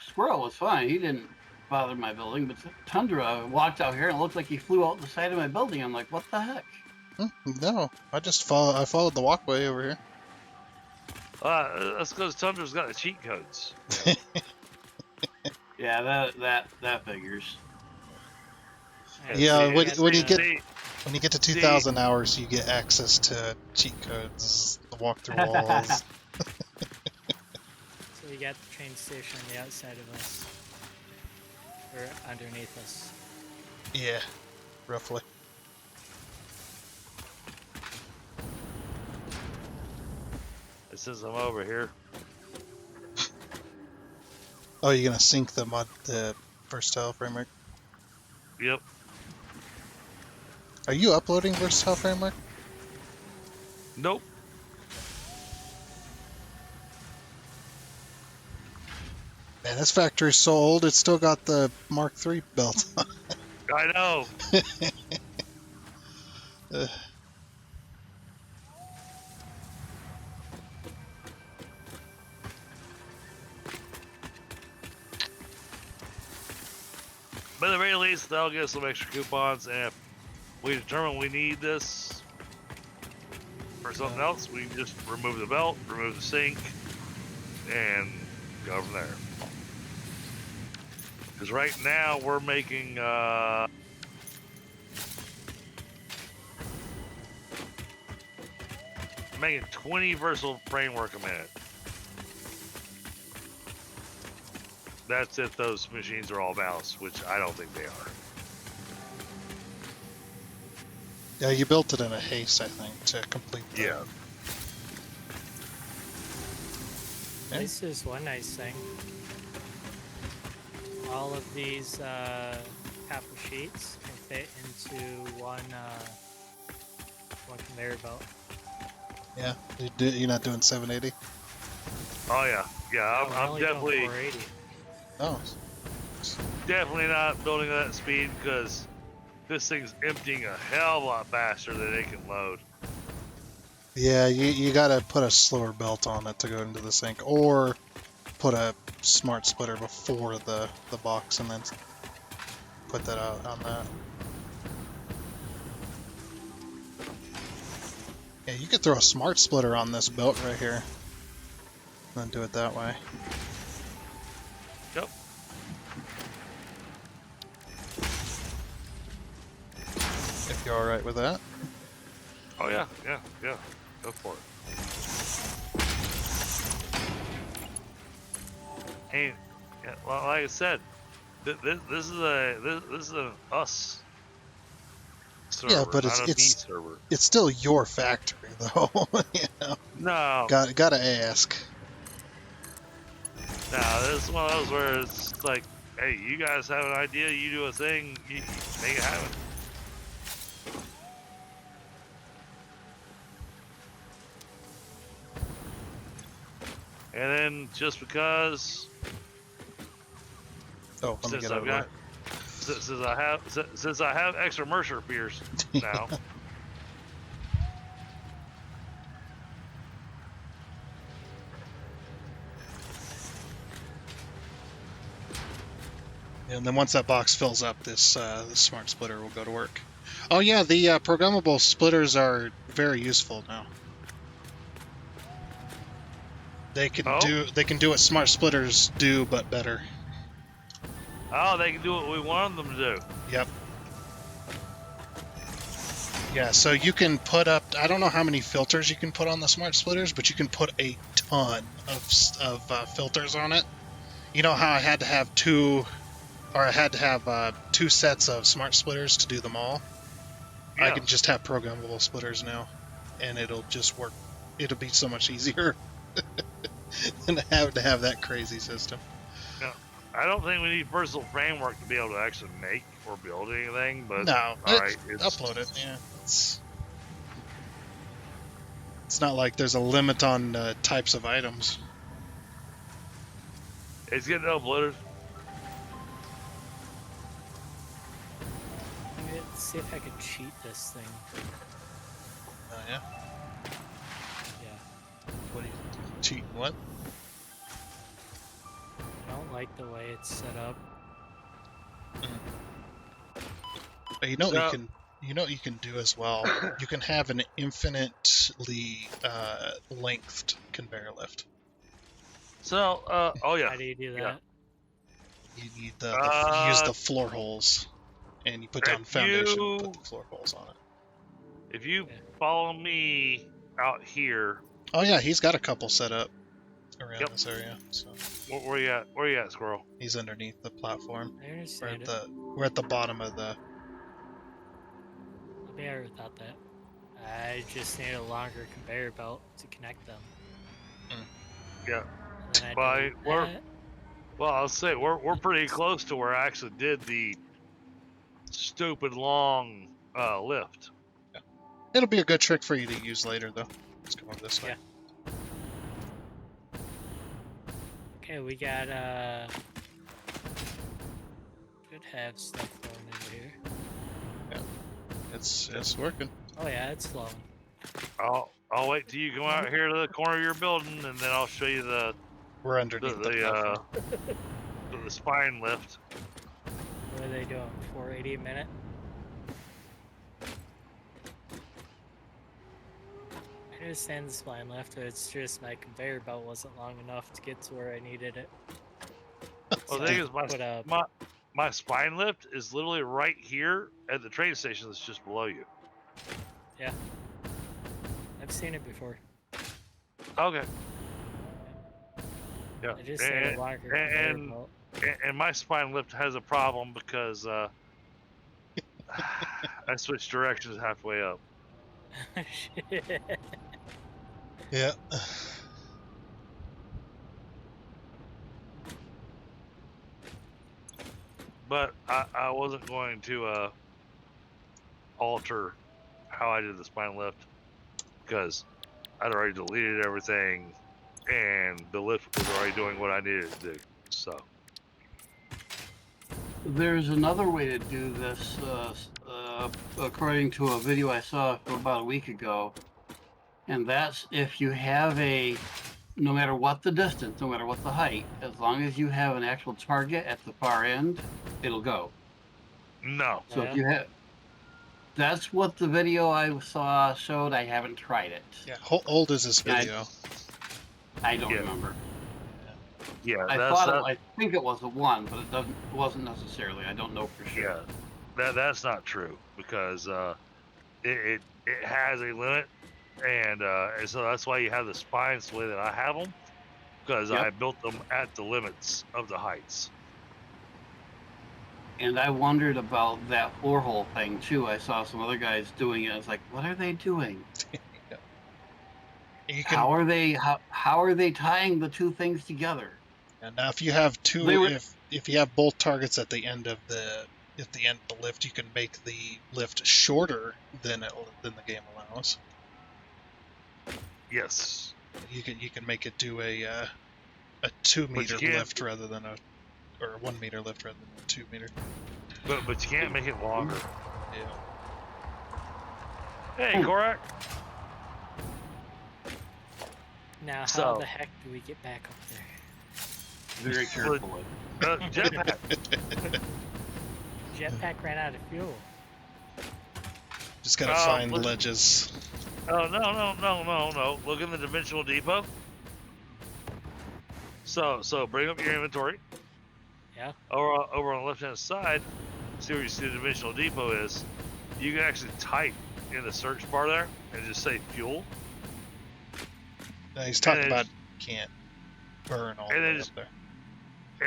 squirrel was fine. He didn't bother my building, but Tundra walked out here and it looked like he flew out the side of my building. I'm like, what the heck? No, I followed the walkway over here. that's because Tundra's got the cheat codes. Yeah, that figures. Yeah, when you that's, get- When you get to 2,000 hours, you get access to cheat codes, the walkthrough walls. So we got the train station on the outside of us. Or underneath us. Yeah, roughly. It says I'm over here. Oh, you're gonna sync the Versatile framework? Yep. Are you uploading Versatile framework? Nope. Man, this factory's so old, it's still got the Mark III belt on. I know. But at the very least, they'll get some extra coupons, and if we determine we need this for something else, we can just remove the belt, remove the sink, and go from there. Because right now we're making making 20 versatile framework a minute. That's if those machines are all balanced, which I don't think they are. Yeah, you built it in a haste, I think, to complete the... Yeah. At least there's one nice thing. All of these copper sheets can fit into one conveyor belt. Yeah, you're not doing 780. Oh yeah, yeah. No, we're I'm only doing definitely 480. Oh, definitely not building at that speed because this thing's emptying a hell of a lot faster than it can load. yeah. You gotta put a slower belt on it to go into the sink, or put a smart splitter before the box, and then put that out on that. Yeah, you could throw a smart splitter on this belt right here, and then do it that way. Yep. If you're all right with that. Oh yeah, yeah, yeah. Go for it. Hey, yeah, well, like I said, this is an us server, Yeah, but not a me server. it's still your factory though. You know, No, gotta ask. no, this is one of those where it's like, hey, you guys have an idea, you do a thing, you make it happen. And then just because Oh, let me since get out I've of the way. got since I have extra Mercer fears now. And then once that box fills up, this smart splitter will go to work. Oh yeah, the programmable splitters are very useful now. They can Oh? do what smart splitters do, but better. Oh, they can do what we want them to do. Yep. Yeah, so you can put up, I don't know how many filters you can put on the smart splitters, but you can put a ton of filters on it. You know how I had to have two sets of smart splitters to do them all? Yeah. I can just have programmable splitters now, and it'll just work. It'll be so much easier than to have that crazy system. Yeah. I don't think we need versatile framework to be able to actually make or build anything, but No, all right, upload it. Yeah, it's not like there's a limit on types of items. it's getting uploaded. Let's see if I can cheat this thing. Oh yeah. Yeah. What are you cheating? What? I don't like the way it's set up. But you know what So- what you can do as well. You can have an infinitely lengthed conveyor lift. So, oh yeah, How do you do that? Yeah. You need you use the floor holes, and you put down if foundation, you- put the floor holes on it. if you Yeah. follow me out here, Oh yeah, he's got a couple set up around Yep. this area. So where you at? Where you at, Squirrel? he's underneath the platform. I understand it. We're at the bottom of the. I mean, I never thought that. I just need a longer conveyor belt to connect them. Yeah. And then I Well, delete we're- that. Well, I'll say we're pretty close to where I actually did the stupid long lift. It'll be a good trick for you to use later, though. Let's come over this way. Yeah. Okay, we got should have stuff going into here. It's working. Oh yeah, it's flowing. I'll wait till you come out here to the corner of your building, and then I'll show you the We're underneath the platform. the spine lift. What are they doing? 480 a minute? I understand the spline left, but it's just my conveyor belt wasn't long enough to get to where I needed it. Well, the So thing I is, put up. my spine lift is literally right here at the train station that's just below you. Yeah. I've seen it before. Okay. Yeah. I just need a longer conveyor and- belt. And my spine lift has a problem because I switched directions halfway up. Shit. Yeah. but I wasn't going to alter how I did the spine lift because I'd already deleted everything and the lift was already doing what I needed to do. So There's another way to do this, according to a video I saw about a week ago, and that's if you have no matter what the distance, no matter what the height, as long as you have an actual target at the far end, it'll go. no, So Yeah. if you have, that's what the video I saw showed. I haven't tried it. Yeah, how old is this I- video? I don't Yeah. remember. yeah, I that's thought that, I think it was a 1, but it wasn't necessarily. I don't know for sure. yeah, that's not true because it has a limit, and so that's why you have the spines the way that I have them because Yep. I built them at the limits of the heights. And I wondered about that floor hole thing too. I saw some other guys doing it. I was like, what are they doing? You How can are they tying the two things together? and now if you have They were if you have both targets at the end of the lift, you can make the lift shorter than the game allows. Yes, You can make it do a 2-meter can't- lift rather than a 1-meter lift rather than a 2-meter. but you can't make it longer. Yeah. Hey, Korak. Now, how So- the heck do we get back up there? very carefully. Jetpack. Jetpack ran out of fuel. Just gotta Oh, find look- ledges. Oh no! Look in the dimensional depot. So bring up your inventory. Yeah. Over on the left hand side, see where you see the dimensional depot is. You can actually type in the search bar there and just say fuel. He's talking then about can't burn all the and then way just- up there.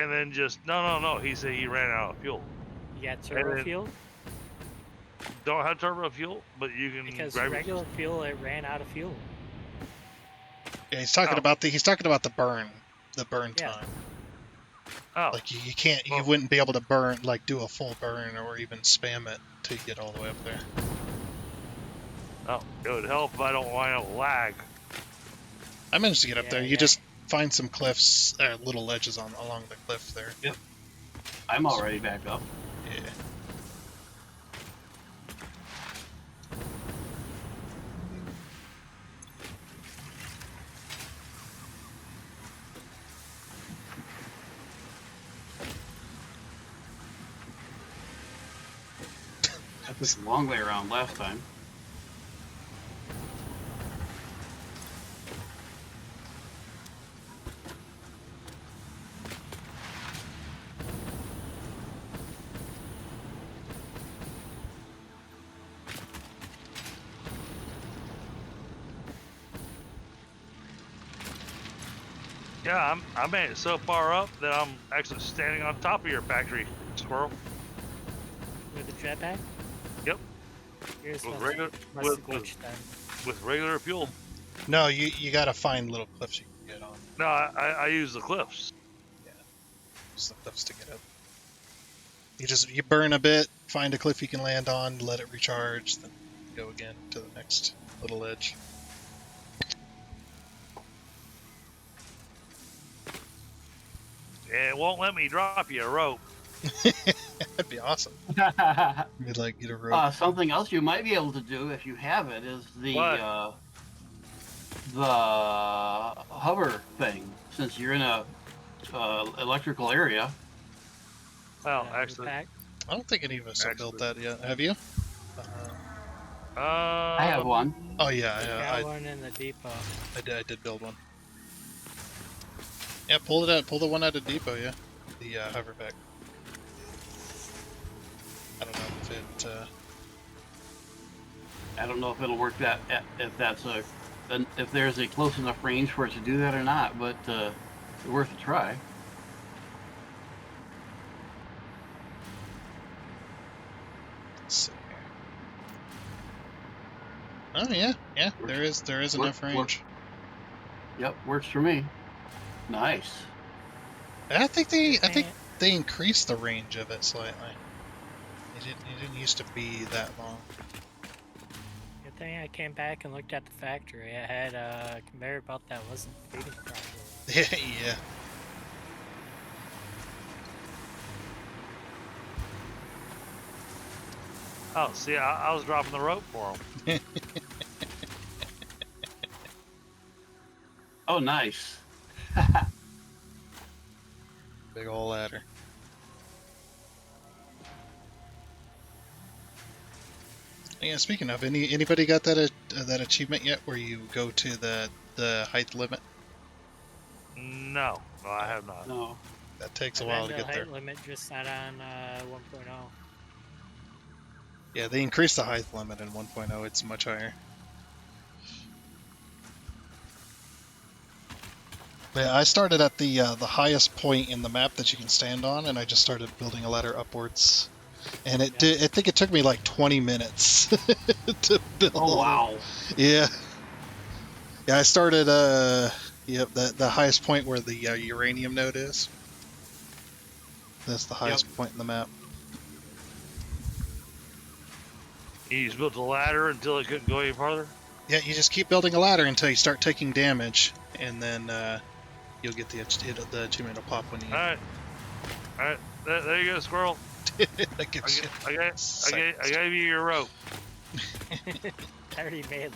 And then just no. He said he ran out of fuel. You got turbo then- fuel? Don't have turbo fuel, but you can Because grab regular fuel, it ran out of fuel. Yeah, he's talking Oh. about the burn Yeah. time. Oh, Like you can't, you Well- wouldn't be able to burn, like do a full burn or even spam it to get all the way up there. oh, it would help if I don't wind up lag. I managed to get up Yeah, there. You yeah. just find some cliffs, little ledges along the cliff there. I'm already back up. Yeah. I took the long way around last time. Yeah, I made it so far up that I'm actually standing on top of your factory, squirrel. With the jetpack? Yep. Yours With must, regular must have with, glitched then. with regular fuel. No, you gotta find little cliffs you can get on. No, I use the cliffs. Just the cliffs to get up. You burn a bit, find a cliff you can land on, let it recharge, then go again to the next little ledge. And it won't let me drop you a rope. That'd be awesome. You'd like get a rope. Something else you might be able to do if you have it is What? The hover thing. Since you're in a electrical area, Well, The actually, pack? I don't think any of us have built that Actually- yet. Have you? I have one. Oh yeah, Got one in the depot. I did build one. Yeah, pull it out. Pull the one out of depot. Yeah, the hoverback. I don't know if it. I don't know if it'll work if there's a close enough range for it to do that or not, but it's worth a try. Let's see here. Oh yeah. There is enough range. Yep, works for me. Nice. I think they increased the range of it slightly. It didn't used to be that long. Good thing I came back and looked at the factory. I had a conveyor belt that wasn't feeding properly. Yeah. Oh, see, I was dropping the rope for him. Oh, nice. Big ol' ladder. Yeah, speaking of, anybody got that achievement yet where you go to the height limit? No, I have not. No. That takes a And while then to the get there. height limit just not on 1.0. Yeah, they increased the height limit in 1.0. It's much higher. Yeah, I started at the highest point in the map that you can stand on, and I just started building a ladder upwards. And it did. I think it took me like 20 minutes to build. Oh, wow. Yeah. Yeah, I started. Yep, the highest point where the uranium node is. That's the highest point in the map. You just built a ladder until it couldn't go any farther? Yeah, you just keep building a ladder until you start taking damage, and then you'll get the achievement will pop when you. Alright. Alright. There you go, squirrel. That gives you I gave you your rope. I already made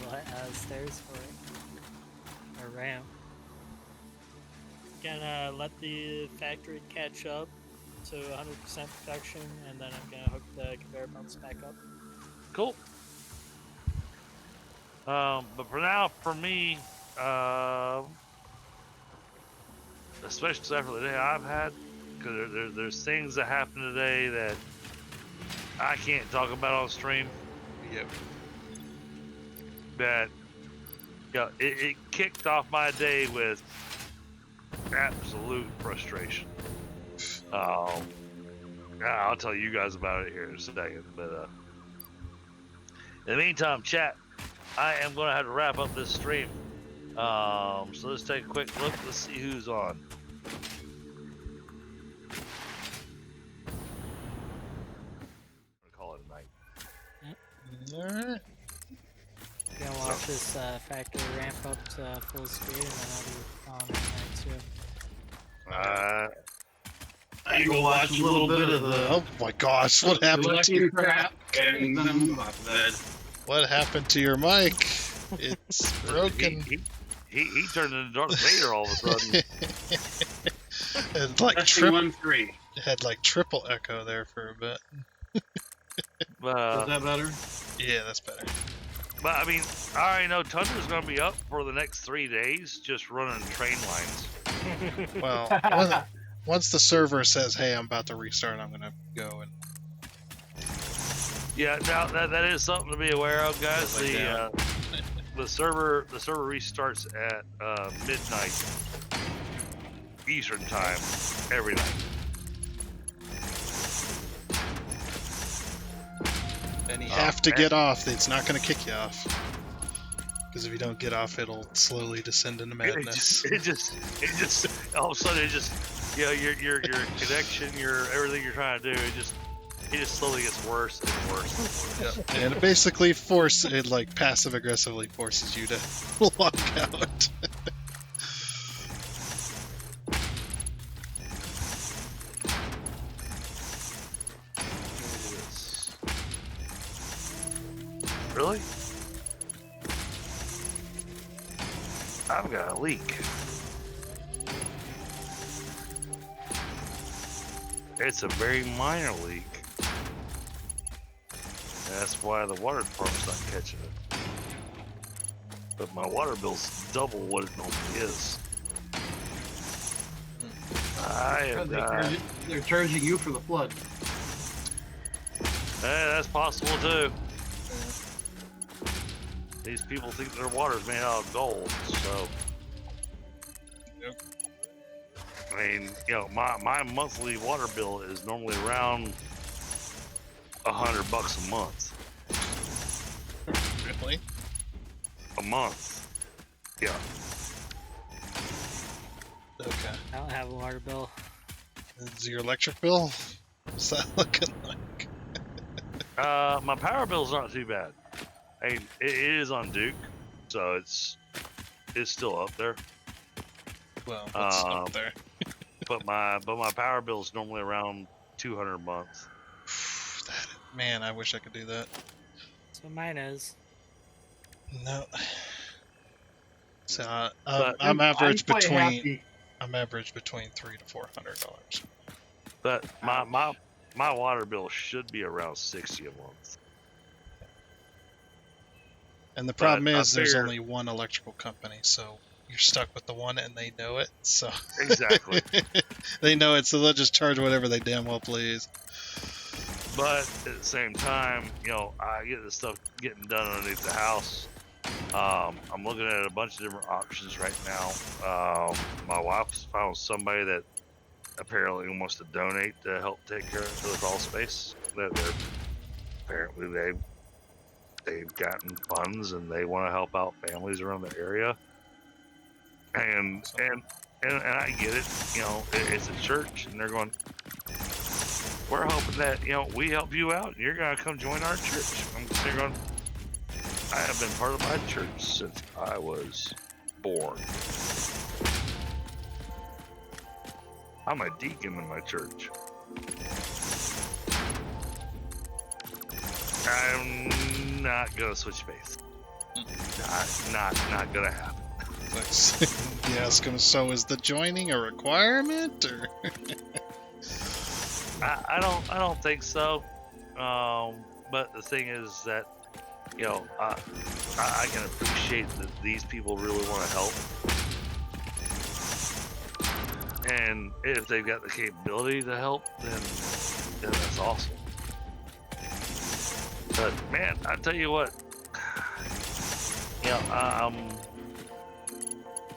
stairs for it. A ramp. Gonna let the factory catch up to 100% production, and then I'm gonna hook the conveyor belts back up. Cool. But for now, for me, especially after the day I've had, because there's things that happened today that I can't talk about on stream. Yep. That, it kicked off my day with absolute frustration. I'll tell you guys about it here in a second, but in the meantime, chat, I am going to have to wrap up this stream. So let's take a quick look. Let's see who's on. I'm gonna call it a night. Alright. Gonna watch this factory ramp up to full speed, and then I'll be on too. I go watch a little bit of the Oh my gosh, what happened to electric crap, and then I'm off bed. what happened to your mic? It's broken. He turned into Darth Vader all of a sudden. It's like Testing 1-3. it had like triple echo there for a bit. Is that better? Yeah, that's better. But I mean, I already know Tundra's going to be up for the next 3 days, just running train lines. Well, once the server says, "Hey, I'm about to restart," I'm gonna go and. Yeah, now that is something to be aware of, guys. Yeah. The server restarts at midnight Eastern time every night. And you have to get off. It's not going to kick you off. Because if you don't get off, it'll slowly descend into madness. It just all of a sudden it just your connection, everything you're trying to do, it just slowly gets worse and worse. Yeah. And it basically passive aggressively forces you to log out. Really? I've got a leak. It's a very minor leak. That's why the water department's not catching it. But my water bill's double what it normally is. They're charging you for the flood. That's possible too. These people think their water's made out of gold, so. Yep. I mean, my monthly water bill is normally around $100 a month. Really? A month. Yeah. Okay. I don't have a water bill. Is your electric bill? What's that looking like? My power bill's not too bad. I mean, it is on Duke, so it's still up there. Well, what's up there? But my power bill's normally around $200 a month. Man, I wish I could do that. So mine is. No. So But I'm average quite between happy. $300 to $400. but my water bill should be around $60 a month. And the But problem I is there's figure- only one electrical company, so you're stuck with the one and they know it. So Exactly. they know it, so they'll just charge whatever they damn well please. But at the same time, I get this stuff getting done underneath the house. I'm looking at a bunch of different options right now. My wife's found somebody that apparently wants to donate to help take care of the crawl space. That apparently they've gotten funds and they want to help out families around the area. And I get it. It's a church, and they're going, we're hoping that we help you out, and you're gonna come join our church. They're going, I have been part of my church since I was born. I'm a deacon in my church. I'm not gonna switch faith. Not gonna happen. Yes, so is the joining a requirement or? I don't think so. But the thing is that I can appreciate that these people really want to help, and if they've got the capability to help, then that's awesome. But man, I tell you what, I'm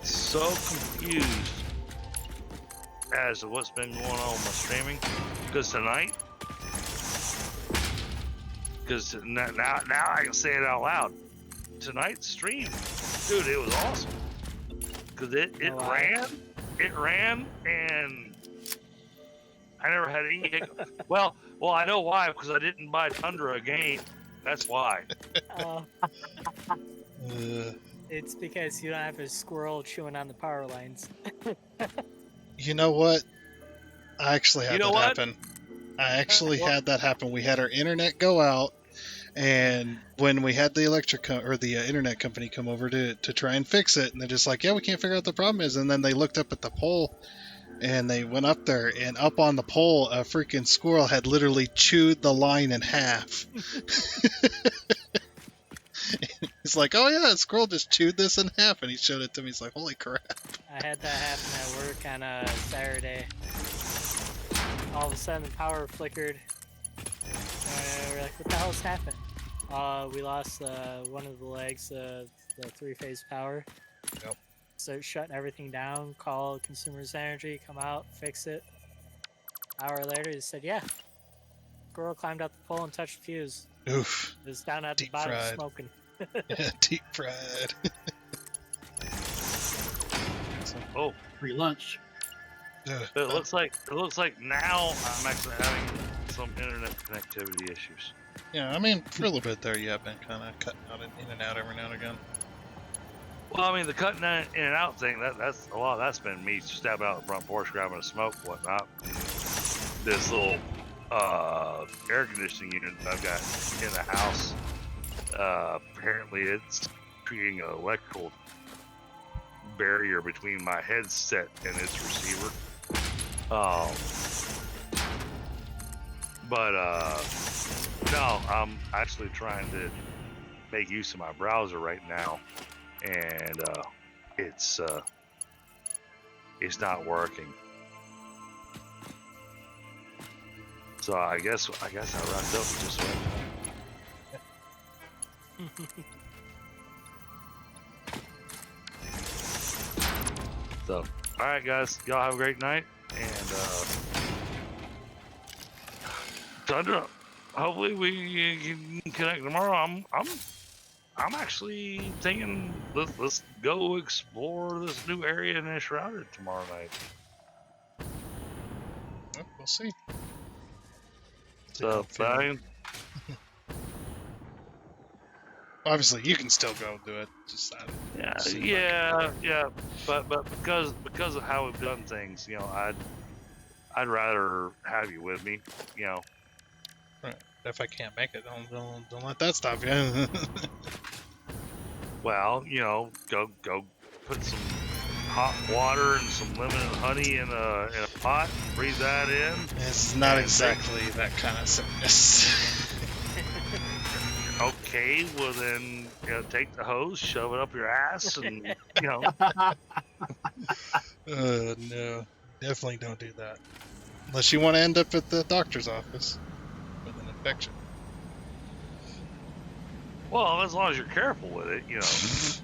so confused as to what's been going on with my streaming, because now I can say it out loud. Tonight's stream, dude, it was awesome, because it ran, and I never had any hiccups. well, I know why, because I didn't buy Tundra again. That's why. It's because you don't have a squirrel chewing on the power lines. You know what? I actually had You know that what? happen. I actually What? had that happen. We had our internet go out, and when we had the internet company come over to try and fix it, and they're just like, yeah, we can't figure out what the problem is. And then they looked up at the pole, and they went up there, and up on the pole, a freaking squirrel had literally chewed the line in half. He's like, oh yeah, a squirrel just chewed this in half, and he showed it to me. He's like, holy crap. I had that happen at work on a Saturday. All of a sudden, the power flickered. We're like, what the hell's happened? We lost one of the legs, the three-phase power. Yep. Start shutting everything down, call Consumers Energy, come out, fix it. Hour later, he said, yeah. Squirrel climbed up the pole and touched the fuse. Oof. It was down at the Deep bottom fried. smoking. Yeah, deep fried. Oh, Free lunch. it looks like now I'm actually having some internet connectivity issues. Yeah, I mean, for a little bit there, yeah, I've been kind of cutting out in and out every now and again. Well, I mean, the cutting in and out thing, that's a lot. That's been me stepping out the front porch, grabbing a smoke, whatnot. This little air conditioning unit I've got in the house, apparently it's creating an electrical barrier between my headset and its receiver. No, I'm actually trying to make use of my browser right now, and it's not working. So I guess I wrapped up just right now. So, all right, guys, y'all have a great night, and Tundra, hopefully we can connect tomorrow. I'm actually thinking let's go explore this new area in Enshrouded tomorrow night. We'll see. See how So I'm feeling. fine. Obviously, you can still go do it. Just Yeah, see if I yeah, can. yeah. But because of how we've done things, I'd rather have you with me. You know. Right. If I can't make it, don't let that stop you. Well, go put some hot water and some lemon and honey in a pot and breathe that in. This is not And exactly that kind of sickness. Okay, well then, take the hose, shove it up your ass, and No, definitely don't do that. Unless you want to end up at the doctor's office with an infection. well, as long as you're careful with it, Yeah. If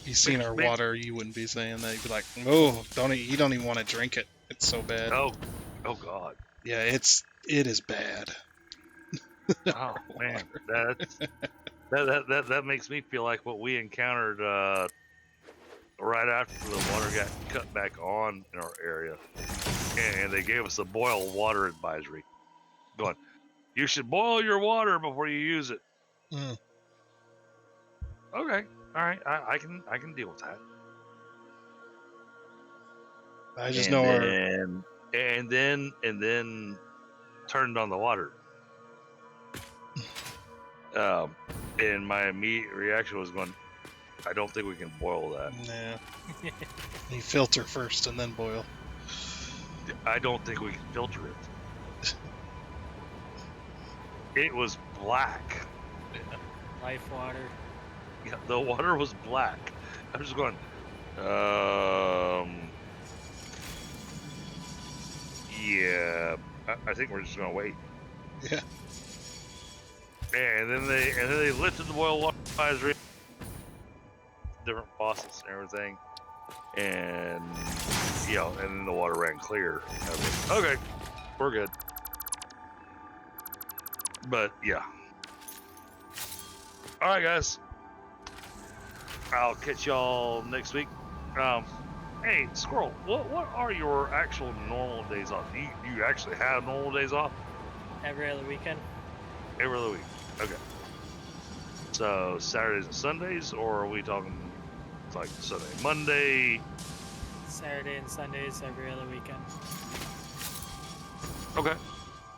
you seen our Make- water, you wouldn't be saying that. You'd be like, "Oh, you don't even want to drink it. It's so bad." oh God, Yeah, it is bad. oh man, that makes me feel like what we encountered right after the water got cut back on in our area, and they gave us a boil water advisory, going, you should boil your water before you use it. Mm. Okay, all right, I can deal with that. I just And know our then turned on the water. And my immediate reaction was going, I don't think we can boil that. nah. You filter first and then boil. I don't think we can filter it. It was black. Life water. Yeah, the water was black. I was just going, yeah, I think we're just gonna wait. Yeah. And then they lifted the boil water advisory, different faucets and everything, and and then the water ran clear. I was like, okay, we're good. But yeah. All right, guys. I'll catch y'all next week. Hey, Squirrel, what are your actual normal days off? Do you actually have normal days off? Every other weekend. Every other week. Okay. So Saturdays and Sundays, or are we talking like Sunday, Monday? Saturday and Sundays every other weekend. Okay.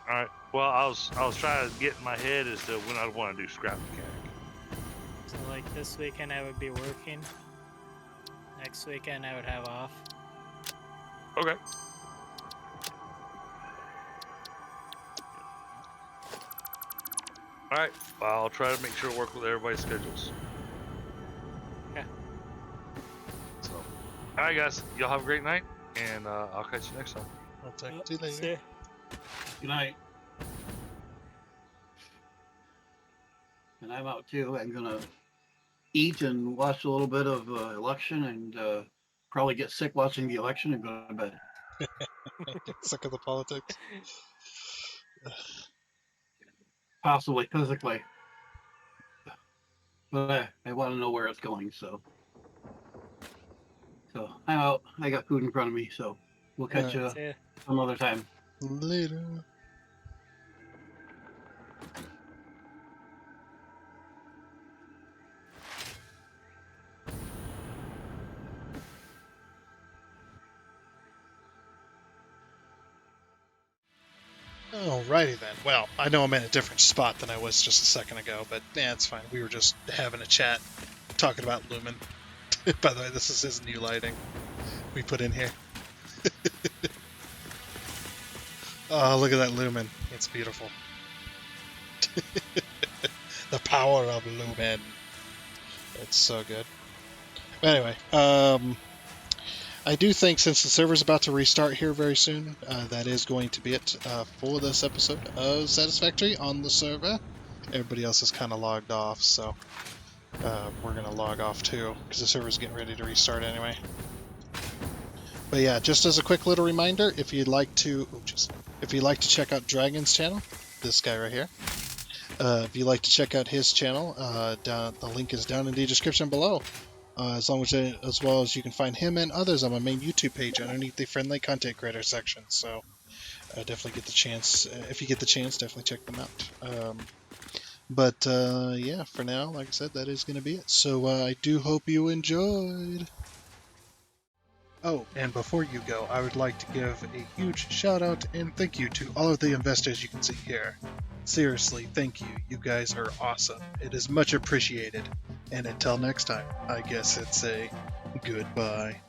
All right. Well, I was trying to get in my head as to when I'd want to do scrap mechanic. So like this weekend I would be working. Next weekend I would have off. Okay. All right. Well, I'll try to make sure to work with everybody's schedules. Okay. So, all right, guys. Y'all have a great night, and I'll catch you next time. I'll talk Yep, to you later. see ya. Good night. And I'm out too. I'm gonna eat and watch a little bit of election, and probably get sick watching the election and go to bed. Sick of the politics. Possibly physically, but I want to know where it's going. So I'm out. I got food in front of me, so we'll catch you See ya. some other time. Later. Alrighty then. Well, I know I'm in a different spot than I was just a second ago, but yeah, it's fine. We were just having a chat, talking about Lumen. By the way, this is his new lighting we put in here. Oh, look at that Lumen. It's beautiful. The power of Lumen. It's so good. Anyway, I do think since the server's about to restart here very soon, that is going to be it for this episode of Satisfactory on the server. Everybody else is kind of logged off, so we're going to log off too, because the server's getting ready to restart anyway. But yeah, just as a quick little reminder, if you'd like to check out Dragon's channel, this guy right here, if you'd like to check out his channel, the link is down in the description below. as well as you can find him and others on my main YouTube page underneath the friendly content creator section. So definitely get the chance. If you get the chance, definitely check them out. But yeah, for now, like I said, that is going to be it. So I do hope you enjoyed. Oh, and before you go, I would like to give a huge shout out and thank you to all of the investors you can see here. Seriously, thank you. You guys are awesome. It is much appreciated. And until next time, I guess it's a goodbye.